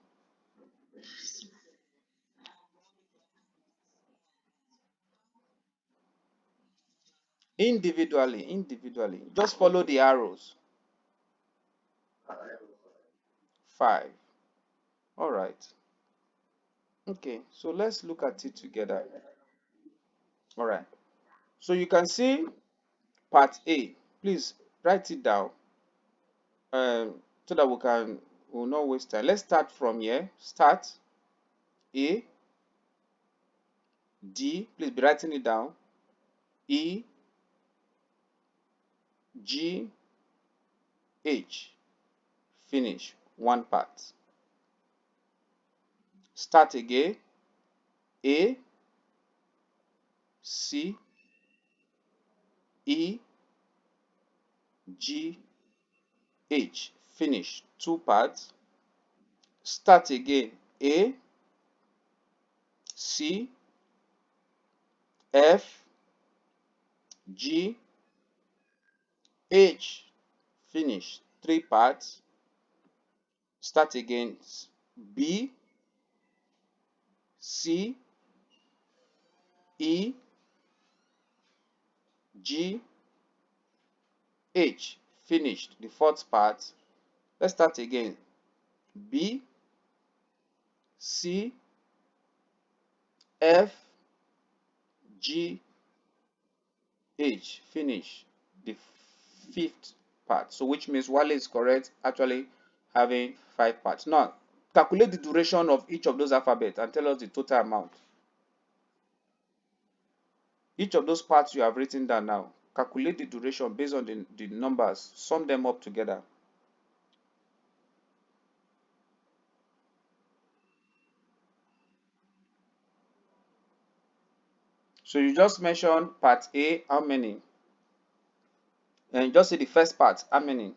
Individually. Just follow the arrows. 5. All right. Okay. So let's look at it together. All right. So you can see part A. Please write it down so that we'll not waste time. Let's start from here. Start A, D. Please be writing it down. E, G, H. Finish. 1 part. Start again. A, C, E, G, H. Finish. 2 parts. Start again. A, C, F, G, H. Finish. 3 parts. Start again. B, C, E, G, H, finished. The fourth part, let's start again. B, C, F, G, H, finish. The fifth part. So which means Wale is correct, actually having 5 parts. Now, calculate the duration of each of those alphabets and tell us the total amount. Each of those parts you have written down now, calculate the duration based on the numbers, sum them up together. So you just mentioned part A, how many? And you just say the first part, how many?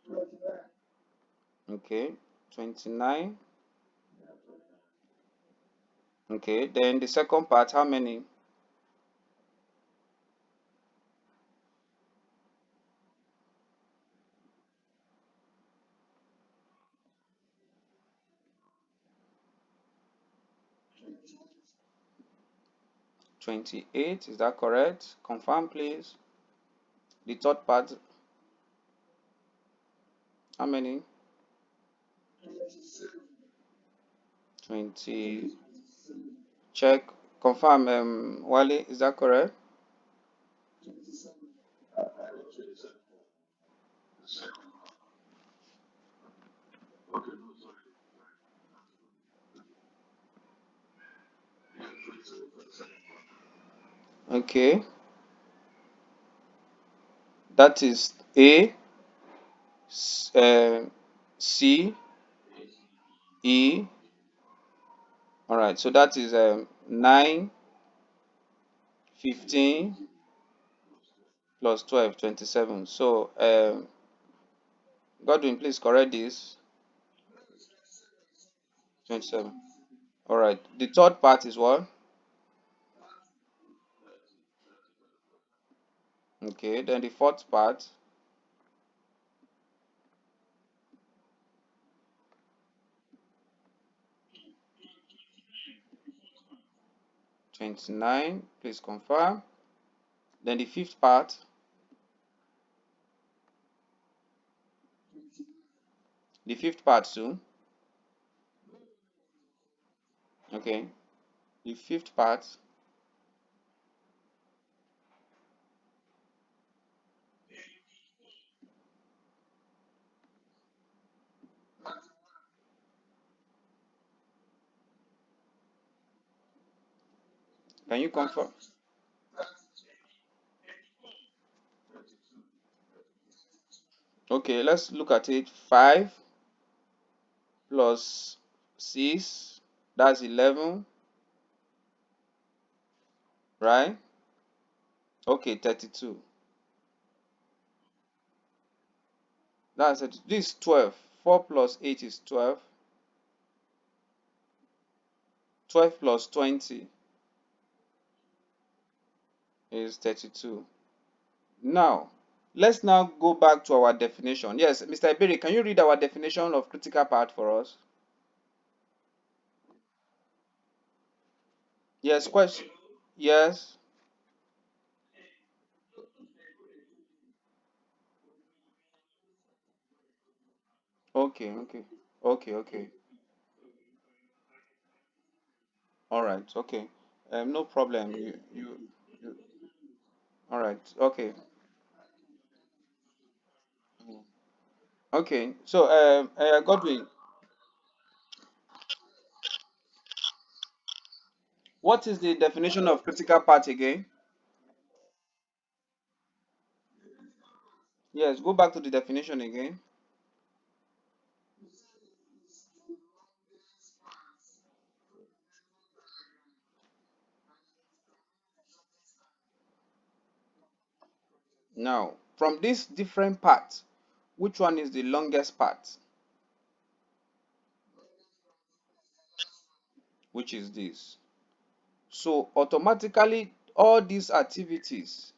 29. Okay, 29. Okay, then the second part, how many? 28, is that correct? Confirm, please. The third part, how many? 20. Check. Confirm, Wale, is that correct? Okay, that is A, C, E. All right, so that is 9, 15 plus 12, 27. So, Godwin, please correct this. 27. All right, the third part is what? Okay, then the fourth part, 29. Please confirm. Then the fifth part, the fifth part too. Okay, the fifth part, can you confirm? Okay, let's look at it. 5 plus 6, that's 11, right? Okay, 32. That's it. This is 12. 4 plus 8 is 12. 12 plus 20 is 32. Now, let's now go back to our definition. Yes, Mr. Iberi, can you read our definition of critical part for us? Yes, question. Yes. Okay, okay. Okay, okay. All right, okay. No problem. You all right, okay. Okay, so Godwin, what is the definition of critical part again? Yes, go back to the definition again. Now, from these different parts, which one is the longest part? Which is this? So automatically, all these activities,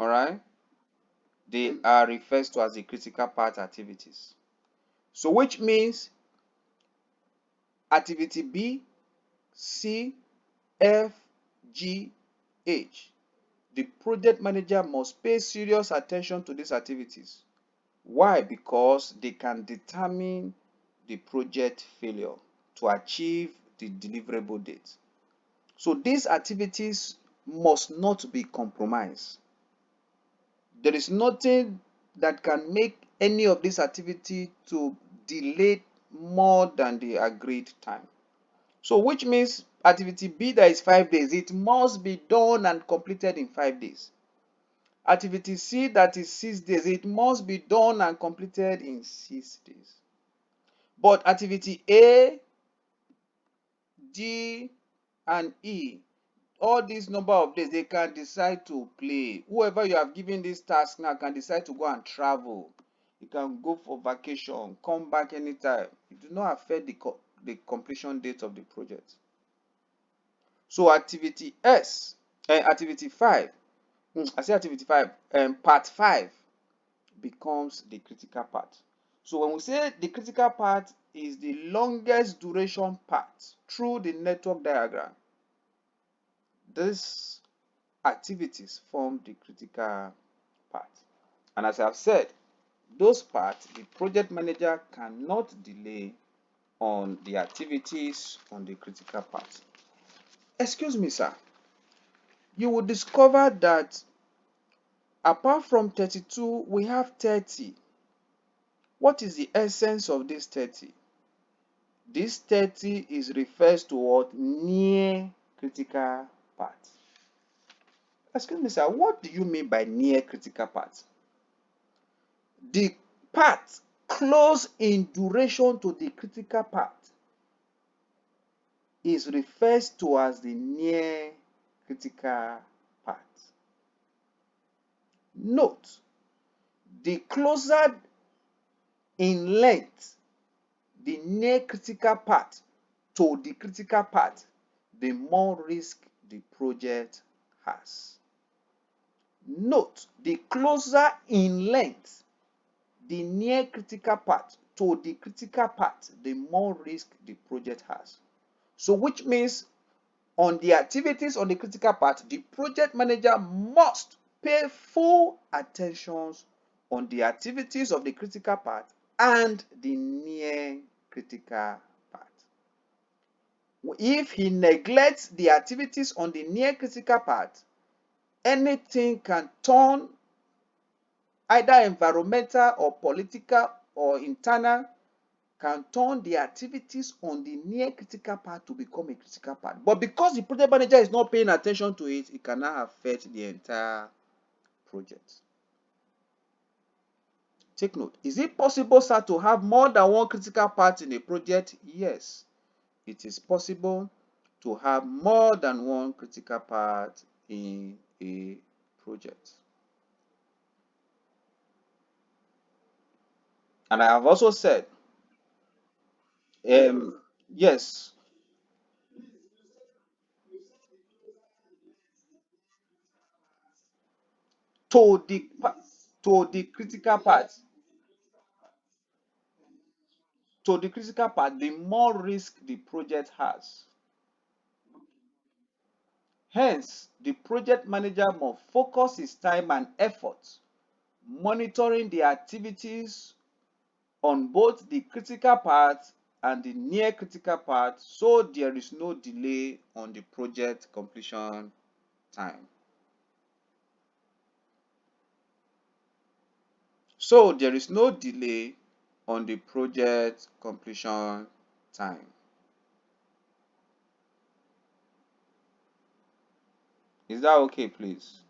all right, they are referred to as the critical part activities. So which means activity B, C, FGH. The project manager must pay serious attention to these activities. Why? Because they can determine the project failure to achieve the deliverable date. So these activities must not be compromised. There is nothing that can make any of this activity to delay more than the agreed time. So which means activity B that is 5 days, it must be done and completed in 5 days. Activity C that is 6 days, it must be done and completed in 6 days. But activity A, D, and E, all these number of days, they can decide to play. Whoever you have given this task now can decide to go and travel. You can go for vacation, come back anytime. It do not affect the completion date of the project. So activity S, activity 5, I say activity 5, part 5 becomes the critical part. So when we say the critical part is the longest duration part through the network diagram, these activities form the critical part. And as I've said, those parts the project manager cannot delay on the activities on the critical part. Excuse me, sir. You will discover that apart from 32, we have 30. What is the essence of this 30? This 30 is refers to what? Near critical part. Excuse me, sir. What do you mean by near critical part? The part close in duration to the critical part is refers to as the near critical part. Note, the closer in length the near critical part to the critical part, the more risk the project has. Note, the closer in length the near critical part to the critical part, the more risk the project has. So which means on the activities on the critical part, the project manager must pay full attention on the activities of the critical part and the near critical part. If he neglects the activities on the near critical part, anything can turn either environmental or political or internal can turn the activities on the near critical part to become a critical part. But because the project manager is not paying attention to it, it cannot affect the entire project. Take note. Is it possible, sir, to have more than one critical part in a project? Yes, it is possible to have more than one critical part in a project. And I have also said, yes, to the to the critical part, the more risk the project has. Hence, the project manager must focus his time and effort monitoring the activities on both the critical part and the near critical part so there is no delay on the project completion time. So there is no delay on the project completion time. Is that okay, please?